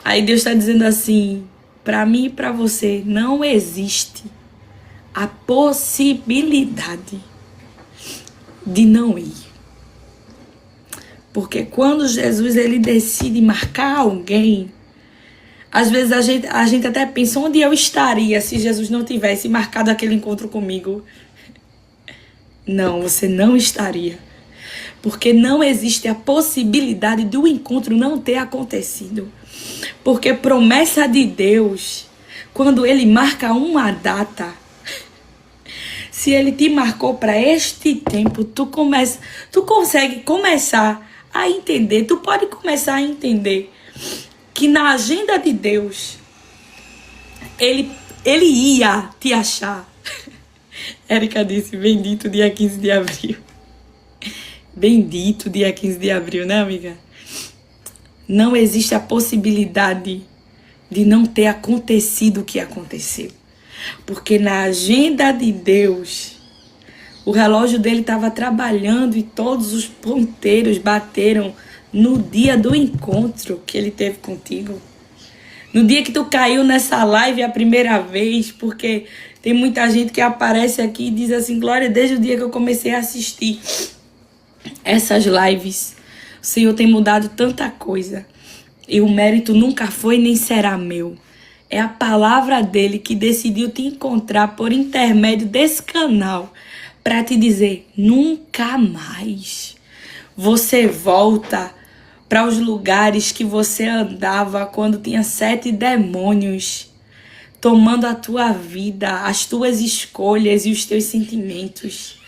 Aí Deus está dizendo assim, para mim e para você, não existe a possibilidade de não ir. Porque quando Jesus ele decide marcar alguém, às vezes a gente até pensa, onde eu estaria se Jesus não tivesse marcado aquele encontro comigo? Não, você não estaria. Porque não existe a possibilidade do encontro não ter acontecido. Porque promessa de Deus, quando ele marca uma data, se ele te marcou para este tempo, tu consegue começar a entender, tu pode começar a entender que na agenda de Deus, ele ia te achar. Érica disse, bendito dia 15 de abril. Bendito dia 15 de abril, né, amiga? Não existe a possibilidade de não ter acontecido o que aconteceu. Porque na agenda de Deus, o relógio dele estava trabalhando e todos os ponteiros bateram no dia do encontro que ele teve contigo. No dia que tu caiu nessa live a primeira vez, porque tem muita gente que aparece aqui e diz assim, Glória, desde o dia que eu comecei a assistir essas lives, o Senhor tem mudado tanta coisa. E o mérito nunca foi nem será meu. É a palavra dele que decidiu te encontrar por intermédio desse canal para te dizer, nunca mais você volta para os lugares que você andava quando tinha 7 demônios tomando a tua vida, as tuas escolhas e os teus sentimentos.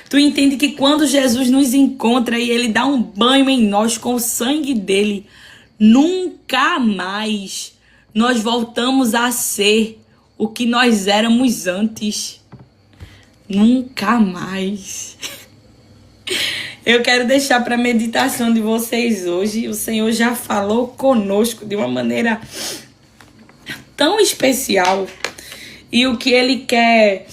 Tu entende que quando Jesus nos encontra e ele dá um banho em nós com o sangue dele, nunca mais nós voltamos a ser o que nós éramos antes. Nunca mais. Eu quero deixar para a meditação de vocês hoje. O Senhor já falou conosco de uma maneira tão especial. E o que Ele quer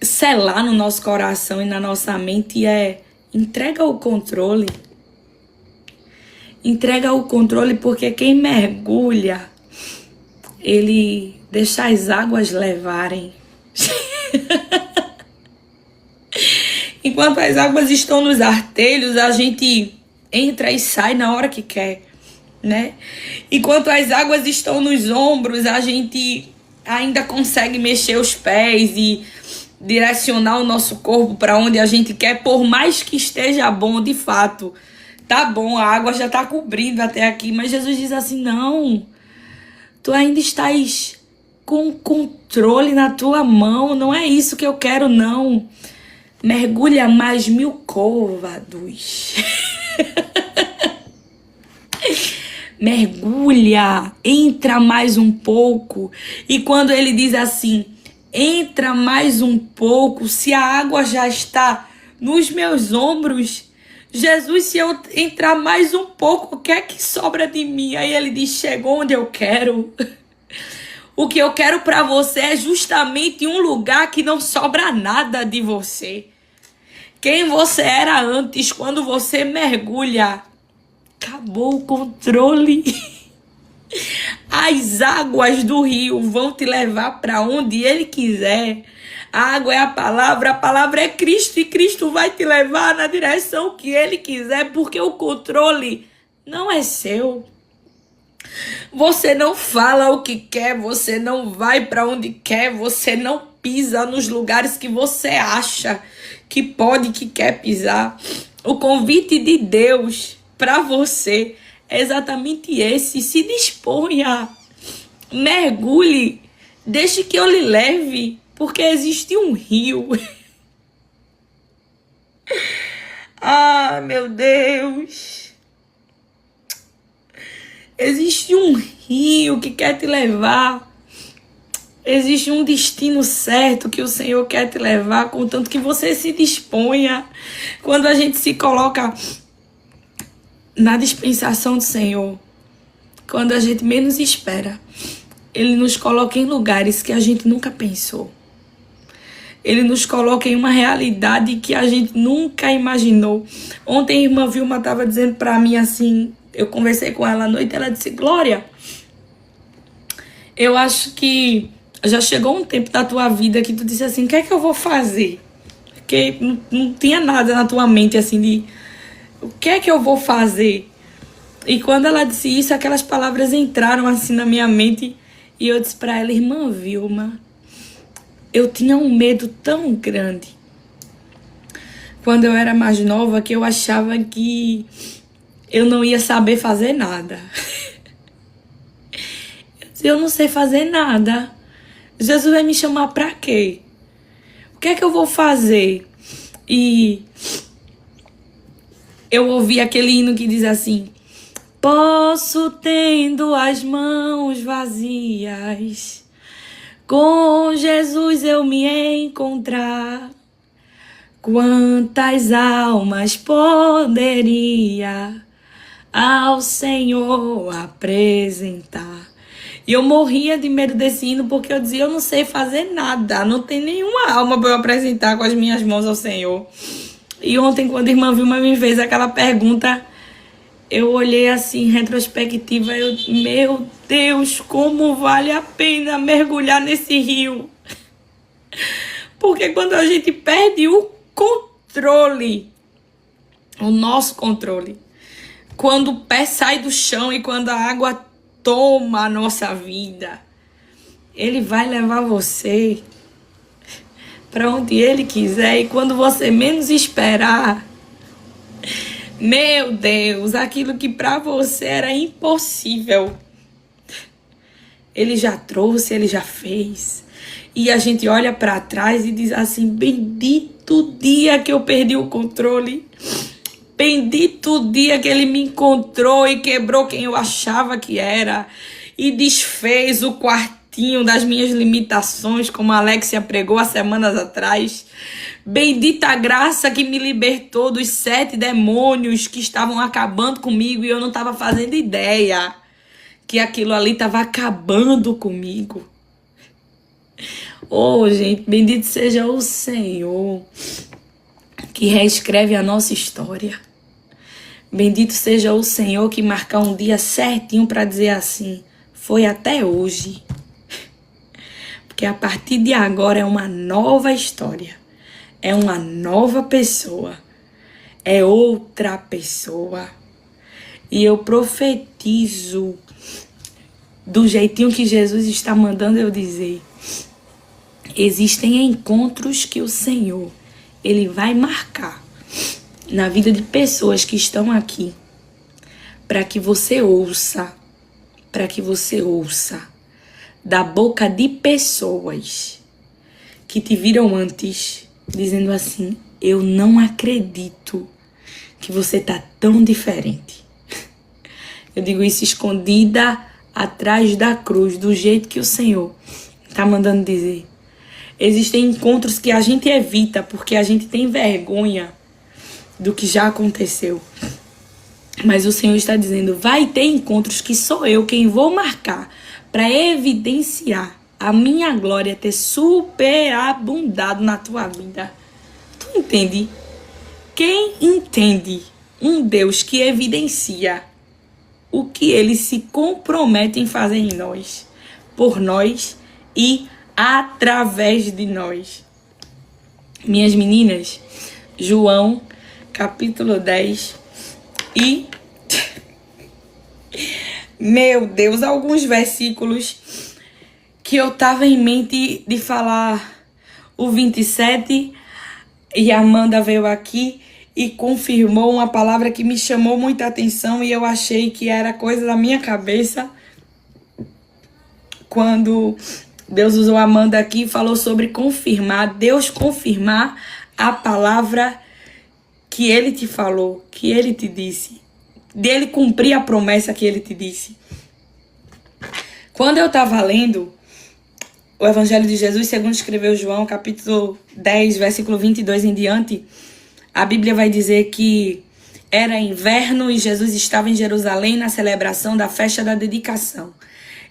selar no nosso coração e na nossa mente é entrega o controle. Entrega o controle, porque quem mergulha, ele deixa as águas levarem. Enquanto as águas estão nos artelhos, a gente entra e sai na hora que quer, né? Enquanto as águas estão nos ombros, a gente ainda consegue mexer os pés e direcionar o nosso corpo para onde a gente quer, por mais que esteja bom, de fato. Tá bom, a água já tá cobrindo até aqui, mas Jesus diz assim, não, tu ainda estás com controle na tua mão, não é isso que eu quero, não. Mergulha mais 1000 côvados. Mergulha, entra mais um pouco. E quando ele diz assim, entra mais um pouco, se a água já está nos meus ombros, Jesus, se eu entrar mais um pouco, o que é que sobra de mim? Aí ele diz, chegou onde eu quero. O que eu quero para você é justamente um lugar que não sobra nada de você. Quem você era antes, quando você mergulha, acabou o controle. As águas do rio vão te levar para onde ele quiser. A água é a palavra é Cristo, e Cristo vai te levar na direção que ele quiser, porque o controle não é seu. Você não fala o que quer, você não vai para onde quer, você não pisa nos lugares que você acha que pode, que quer pisar. O convite de Deus para você é exatamente esse. Se disponha, mergulhe, deixe que eu lhe leve, porque existe um rio Ah, meu Deus. Existe um rio que quer te levar. Existe um destino certo que o Senhor quer te levar, contanto que você se disponha. Quando a gente se coloca na dispensação do Senhor, quando a gente menos espera, Ele nos coloca em lugares que a gente nunca pensou. Ele nos coloca em uma realidade que a gente nunca imaginou. Ontem a irmã Vilma estava dizendo para mim assim, eu conversei com ela à noite, ela disse, Glória, eu acho que já chegou um tempo da tua vida que tu disse assim, o que é que eu vou fazer? Porque não tinha nada na tua mente assim de, o que é que eu vou fazer? E quando ela disse isso, aquelas palavras entraram assim na minha mente e eu disse para ela, irmã Vilma, eu tinha um medo tão grande quando eu era mais nova que eu achava que eu não ia saber fazer nada. Eu não sei fazer nada. Jesus vai me chamar pra quê? O que é que eu vou fazer? E eu ouvi aquele hino que diz assim, posso tendo as mãos vazias, com Jesus eu me encontrar. Quantas almas poderia ao Senhor apresentar? E eu morria de medo desse hino porque eu dizia, eu não sei fazer nada, não tem nenhuma alma para eu apresentar com as minhas mãos ao Senhor. E ontem, quando a irmã Vilma me fez aquela pergunta, eu olhei assim, em retrospectiva, meu Deus, como vale a pena mergulhar nesse rio. Porque quando a gente perde o controle, o nosso controle, quando o pé sai do chão e quando a água toma a nossa vida, Ele vai levar você para onde Ele quiser e quando você menos esperar. Meu Deus, aquilo que para você era impossível, Ele já trouxe, Ele já fez. E a gente olha para trás e diz assim, bendito dia que eu perdi o controle. Bendito o dia que Ele me encontrou e quebrou quem eu achava que era. E desfez o quartinho das minhas limitações, como a Alexia pregou há semanas atrás. Bendita a graça que me libertou dos 7 demônios que estavam acabando comigo e eu não estava fazendo ideia que aquilo ali estava acabando comigo. Oh, gente, bendito seja o Senhor que reescreve a nossa história. Bendito seja o Senhor que marca um dia certinho para dizer assim, foi até hoje. Porque a partir de agora é uma nova história. É uma nova pessoa. É outra pessoa. E eu profetizo do jeitinho que Jesus está mandando eu dizer. Existem encontros que o Senhor, Ele vai marcar na vida de pessoas que estão aqui, para que você ouça da boca de pessoas que te viram antes, dizendo assim, eu não acredito que você tá tão diferente. Eu digo isso escondida atrás da cruz, do jeito que o Senhor tá mandando dizer. Existem encontros que a gente evita porque a gente tem vergonha do que já aconteceu. Mas o Senhor está dizendo, vai ter encontros que sou eu quem vou marcar para evidenciar a minha glória ter superabundado na tua vida. Tu entende? Quem entende um Deus que evidencia o que Ele se compromete em fazer em nós, por nós e através de nós? Minhas meninas, João, capítulo 10 e... Meu Deus, alguns versículos que eu tava em mente de falar o 27 e a Amanda veio aqui e confirmou uma palavra que me chamou muita atenção e eu achei que era coisa da minha cabeça quando Deus usou a Amanda aqui e falou sobre confirmar, Deus confirmar a palavra que ele te falou, que ele te disse, dele cumprir a promessa que ele te disse. Quando eu estava lendo o Evangelho de Jesus, segundo escreveu João, capítulo 10, versículo 22 em diante, a Bíblia vai dizer que era inverno e Jesus estava em Jerusalém na celebração da festa da dedicação.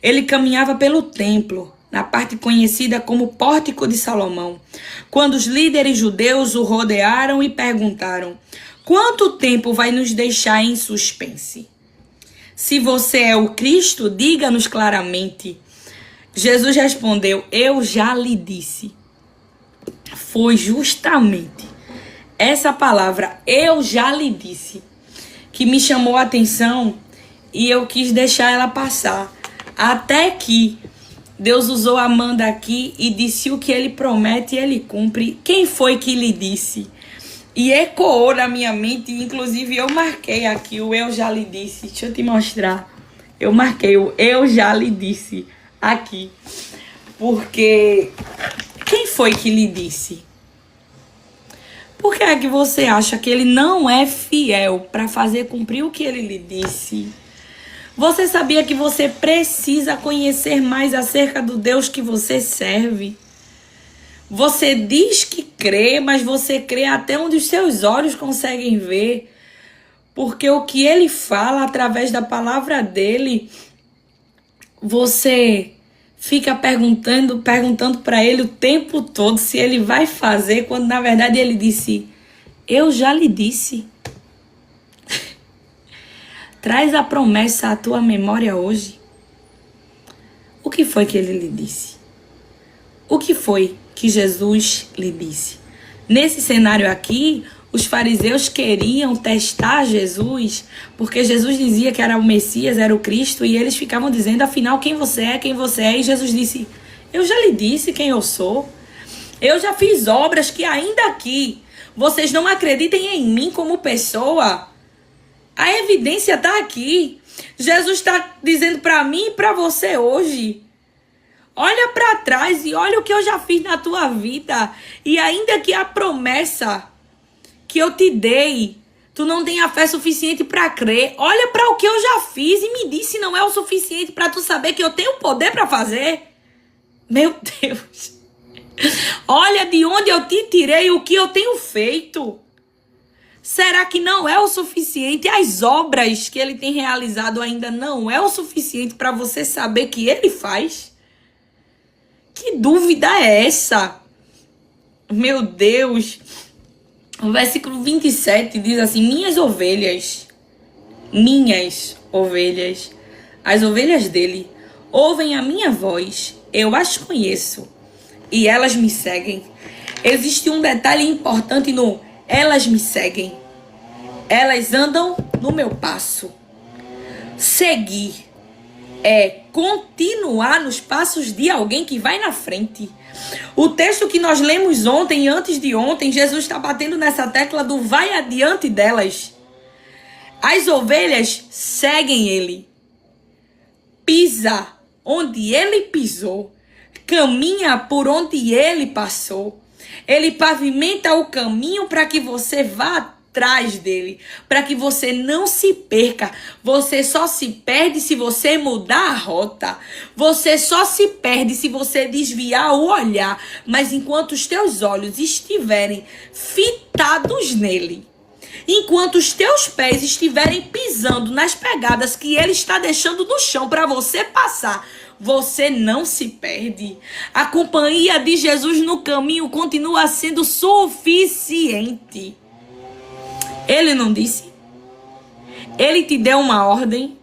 Ele caminhava pelo templo, na parte conhecida como Pórtico de Salomão, quando os líderes judeus o rodearam e perguntaram: quanto tempo vai nos deixar em suspense? Se você é o Cristo, diga-nos claramente. Jesus respondeu: eu já lhe disse. Foi justamente essa palavra, eu já lhe disse, que me chamou a atenção e eu quis deixar ela passar. Até que Deus usou Amanda aqui e disse: o que ele promete, ele cumpre. Quem foi que lhe disse? E ecoou na minha mente, inclusive eu marquei aqui o eu já lhe disse. Deixa eu te mostrar. Eu marquei o eu já lhe disse aqui. Porque quem foi que lhe disse? Por que é que você acha que ele não é fiel para fazer cumprir o que ele lhe disse? Você sabia que você precisa conhecer mais acerca do Deus que você serve? Você diz que crê, mas você crê até onde os seus olhos conseguem ver. Porque o que ele fala através da palavra dele, você fica perguntando para ele o tempo todo se ele vai fazer, quando na verdade ele disse: eu já lhe disse. Traz a promessa à tua memória hoje. O que foi que ele lhe disse? O que foi que Jesus lhe disse? Nesse cenário aqui, os fariseus queriam testar Jesus, porque Jesus dizia que era o Messias, era o Cristo, e eles ficavam dizendo: afinal, quem você é, quem você é? E Jesus disse: eu já lhe disse quem eu sou. Eu já fiz obras que ainda aqui vocês não acreditem em mim como pessoa. A evidência está aqui. Jesus está dizendo para mim e para você hoje: olha para trás e olha o que eu já fiz na tua vida. E ainda que a promessa que eu te dei, tu não tenha fé suficiente para crer, olha para o que eu já fiz e me diz se não é o suficiente para tu saber que eu tenho poder para fazer. Meu Deus. Olha de onde eu te tirei, o que eu tenho feito. Será que não é o suficiente? As obras que ele tem realizado ainda não é o suficiente para você saber que ele faz? Que dúvida é essa? Meu Deus. O versículo 27 diz assim: minhas ovelhas, as ovelhas dele, ouvem a minha voz, eu as conheço e elas me seguem. Existe um detalhe importante no elas me seguem. Elas andam no meu passo. Seguir é continuar nos passos de alguém que vai na frente. O texto que nós lemos ontem e antes de ontem, Jesus está batendo nessa tecla do vai adiante delas. As ovelhas seguem ele. Pisa onde ele pisou. Caminha por onde ele passou. Ele pavimenta o caminho para que você vá atrás dele, para que você não se perca. Você só se perde se você mudar a rota. Você só se perde se você desviar o olhar. Mas enquanto os teus olhos estiverem fitados nele, enquanto os teus pés estiverem pisando nas pegadas que ele está deixando no chão para você passar, você não se perde. A companhia de Jesus no caminho continua sendo suficiente. Ele não disse? Ele te deu uma ordem?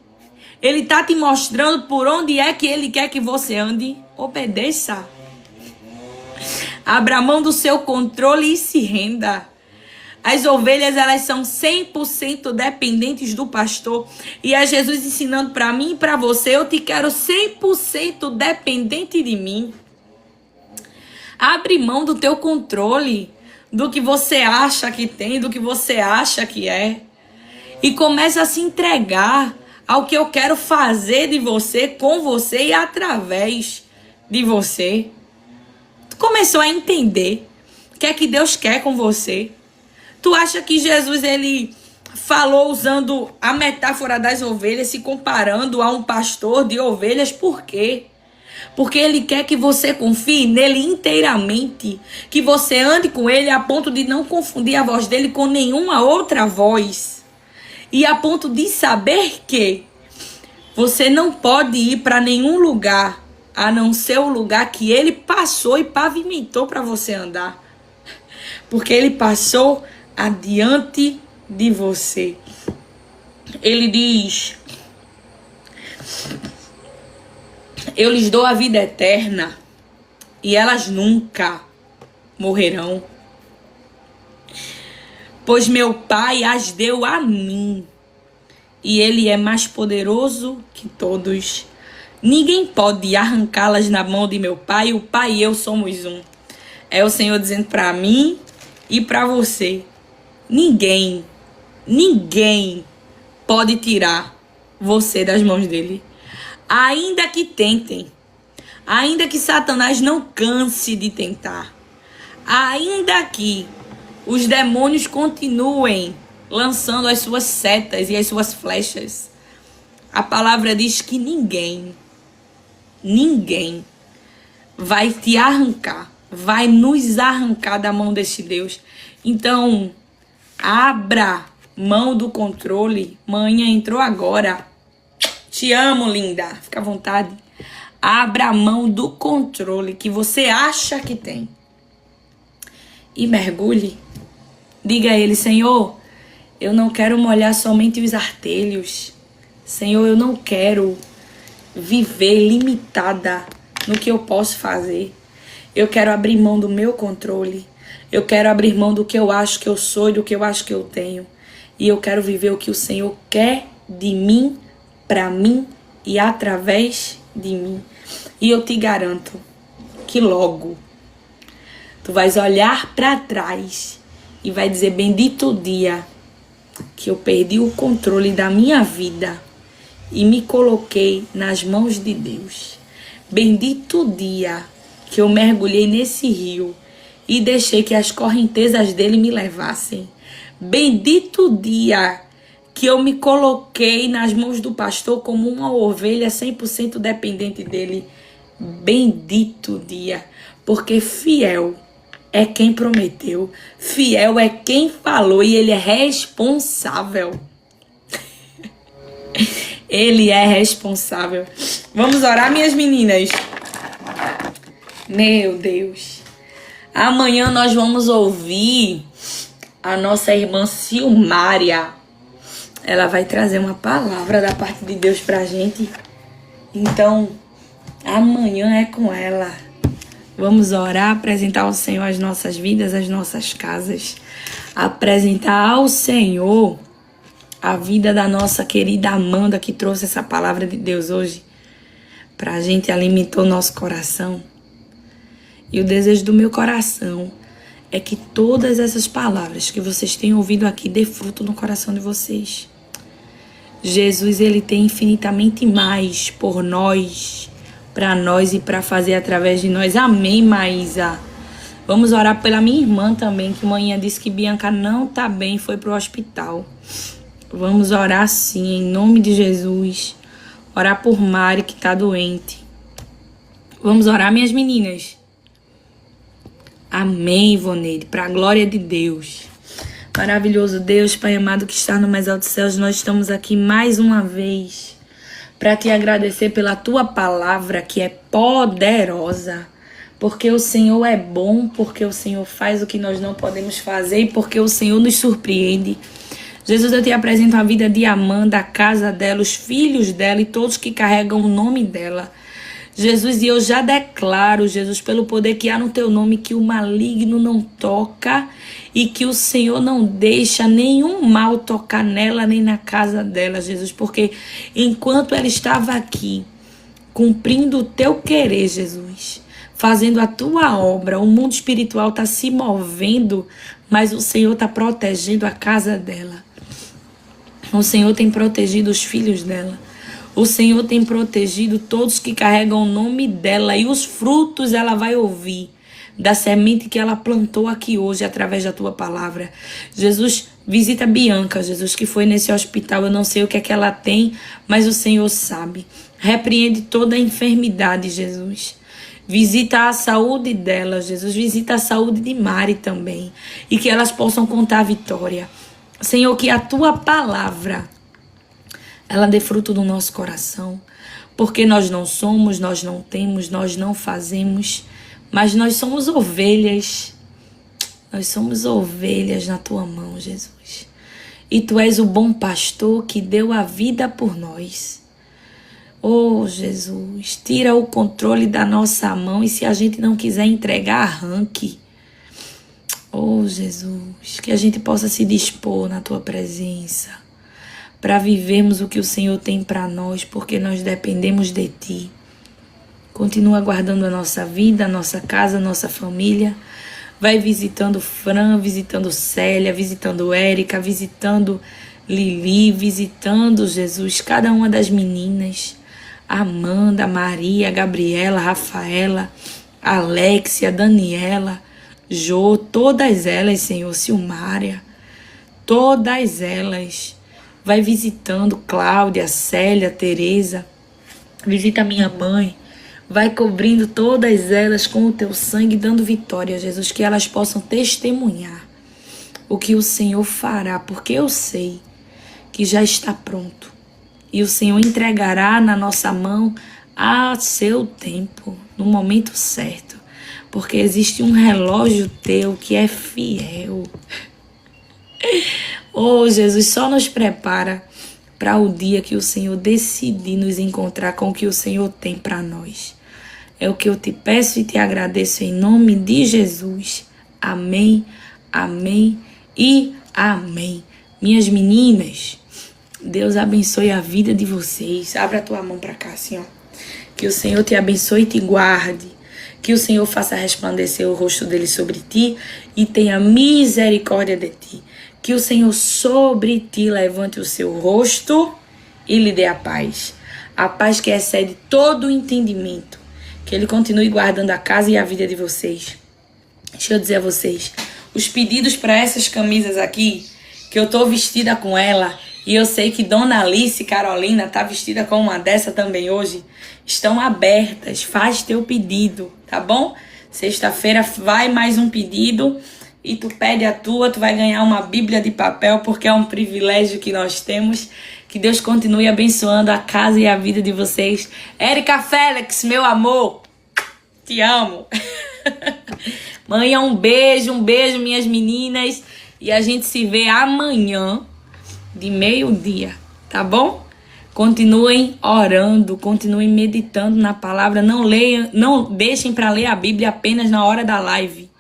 Ele está te mostrando por onde é que ele quer que você ande? Obedeça. Abra mão do seu controle e se renda. As ovelhas, elas são 100% dependentes do pastor. E é Jesus ensinando para mim e para você: eu te quero 100% dependente de mim. Abre mão do teu controle, do que você acha que tem, do que você acha que é. E começa a se entregar ao que eu quero fazer de você, com você e através de você. Tu começou a entender o que é que Deus quer com você. Tu acha que Jesus, ele falou usando a metáfora das ovelhas, se comparando a um pastor de ovelhas? Por quê? Porque ele quer que você confie nele inteiramente, que você ande com ele a ponto de não confundir a voz dele com nenhuma outra voz, e a ponto de saber que você não pode ir para nenhum lugar a não ser o lugar que ele passou e pavimentou para você andar, porque ele passou adiante de você. Ele diz: eu lhes dou a vida eterna e elas nunca morrerão, pois meu Pai as deu a mim e ele é mais poderoso que todos. Ninguém pode arrancá-las na mão de meu Pai. O Pai e eu somos um. É o Senhor dizendo para mim e para você: ninguém pode tirar você das mãos dele. Ainda que tentem, ainda que Satanás não canse de tentar, ainda que os demônios continuem lançando as suas setas e as suas flechas, a palavra diz que ninguém vai te arrancar, vai nos arrancar da mão deste Deus. Então, abra mão do controle. Manhã entrou agora. Te amo, linda. Fica à vontade. Abra a mão do controle que você acha que tem e mergulhe. Diga a ele: Senhor, eu não quero molhar somente os artelhos. Senhor, eu não quero viver limitada no que eu posso fazer. Eu quero abrir mão do meu controle. Eu quero abrir mão do que eu acho que eu sou e do que eu acho que eu tenho. E eu quero viver o que o Senhor quer de mim, para mim e através de mim. E eu te garanto que logo tu vais olhar para trás e vai dizer: bendito o dia que eu perdi o controle da minha vida e me coloquei nas mãos de Deus. Bendito o dia que eu mergulhei nesse rio e deixei que as correntezas dele me levassem. Bendito o dia que eu me coloquei nas mãos do pastor como uma ovelha 100% dependente dele. Bendito o dia, porque fiel é quem prometeu, fiel é quem falou e ele é responsável. Ele é responsável. Vamos orar, minhas meninas? Meu Deus. Amanhã nós vamos ouvir a nossa irmã Silmária. Ela vai trazer uma palavra da parte de Deus pra gente. Então, amanhã é com ela. Vamos orar, apresentar ao Senhor as nossas vidas, as nossas casas. Apresentar ao Senhor a vida da nossa querida Amanda, que trouxe essa palavra de Deus hoje pra gente, alimentou nosso coração. E o desejo do meu coração é que todas essas palavras que vocês têm ouvido aqui dê fruto no coração de vocês. Jesus, ele tem infinitamente mais por nós, para nós e para fazer através de nós. Amém, Maísa? Vamos orar pela minha irmã também, que manhã disse que Bianca não tá bem, foi pro hospital. Vamos orar sim, em nome de Jesus. Orar por Mari, que tá doente. Vamos orar, minhas meninas? Amém, Ivoneide, para a glória de Deus. Maravilhoso Deus, Pai amado que está no mais alto céus, nós estamos aqui mais uma vez para te agradecer pela tua palavra que é poderosa, porque o Senhor é bom, porque o Senhor faz o que nós não podemos fazer e porque o Senhor nos surpreende. Jesus, eu te apresento a vida de Amanda, a casa dela, os filhos dela e todos que carregam o nome dela. Jesus, e eu já declaro, Jesus, pelo poder que há no teu nome, que o maligno não toca e que o Senhor não deixa nenhum mal tocar nela nem na casa dela, Jesus, porque enquanto ela estava aqui, cumprindo o teu querer, Jesus, fazendo a tua obra, o mundo espiritual está se movendo, mas o Senhor está protegendo a casa dela. O Senhor tem protegido os filhos dela. O Senhor tem protegido todos que carregam o nome dela e os frutos ela vai ouvir da semente que ela plantou aqui hoje através da tua palavra. Jesus, visita a Bianca, Jesus, que foi nesse hospital. Eu não sei o que é que ela tem, mas o Senhor sabe. Repreende toda a enfermidade, Jesus. Visita a saúde dela, Jesus. Visita a saúde de Mari também. E que elas possam contar a vitória. Senhor, que a tua palavra, ela dê fruto no nosso coração. Porque nós não somos, nós não temos, nós não fazemos. Mas nós somos ovelhas. Nós somos ovelhas na tua mão, Jesus. E tu és o bom pastor que deu a vida por nós. Oh, Jesus, tira o controle da nossa mão e se a gente não quiser entregar, arranque. Oh, Jesus, que a gente possa se dispor na tua presença para vivermos o que o Senhor tem para nós, porque nós dependemos de ti. Continua guardando a nossa vida, a nossa casa, a nossa família. Vai visitando Fran, visitando Célia, visitando Érica, visitando Lili, visitando, Jesus, cada uma das meninas. Amanda, Maria, Gabriela, Rafaela, Alexia, Daniela, Jô, todas elas, Senhor, Silmária, todas elas. Vai visitando Cláudia, Célia, Tereza, visita minha mãe, vai cobrindo todas elas com o teu sangue, dando vitória, Jesus, que elas possam testemunhar o que o Senhor fará, porque eu sei que já está pronto. E o Senhor entregará na nossa mão a seu tempo, no momento certo. Porque existe um relógio teu que é fiel. Oh, Jesus, só nos prepara para o dia que o Senhor decidir nos encontrar com o que o Senhor tem para nós. É o que eu te peço e te agradeço em nome de Jesus. Amém, amém e amém. Minhas meninas, Deus abençoe a vida de vocês. Abra a tua mão para cá, assim, ó. Que o Senhor te abençoe e te guarde. Que o Senhor faça resplandecer o rosto dele sobre ti e tenha misericórdia de ti. Que o Senhor sobre ti levante o seu rosto e lhe dê a paz. A paz que excede todo o entendimento. Que ele continue guardando a casa e a vida de vocês. Deixa eu dizer a vocês, os pedidos para essas camisas aqui, que eu tô vestida com ela, e eu sei que Dona Alice Carolina tá vestida com uma dessa também hoje, estão abertas. Faz teu pedido, tá bom? Sexta-feira vai mais um pedido e tu pede a tua, tu vai ganhar uma Bíblia de papel, porque é um privilégio que nós temos. Que Deus continue abençoando a casa e a vida de vocês. Érica Félix, meu amor, te amo. Manhã, um beijo, minhas meninas. E a gente se vê amanhã, de meio-dia, tá bom? Continuem orando, continuem meditando na palavra. Não deixem para ler a Bíblia apenas na hora da live.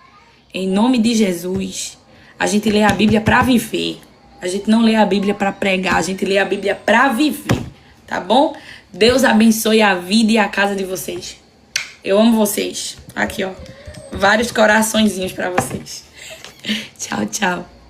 Em nome de Jesus, a gente lê a Bíblia para viver. A gente não lê a Bíblia para pregar, a gente lê a Bíblia para viver, tá bom? Deus abençoe a vida e a casa de vocês. Eu amo vocês. Aqui, ó, vários coraçõezinhos para vocês. Tchau, tchau.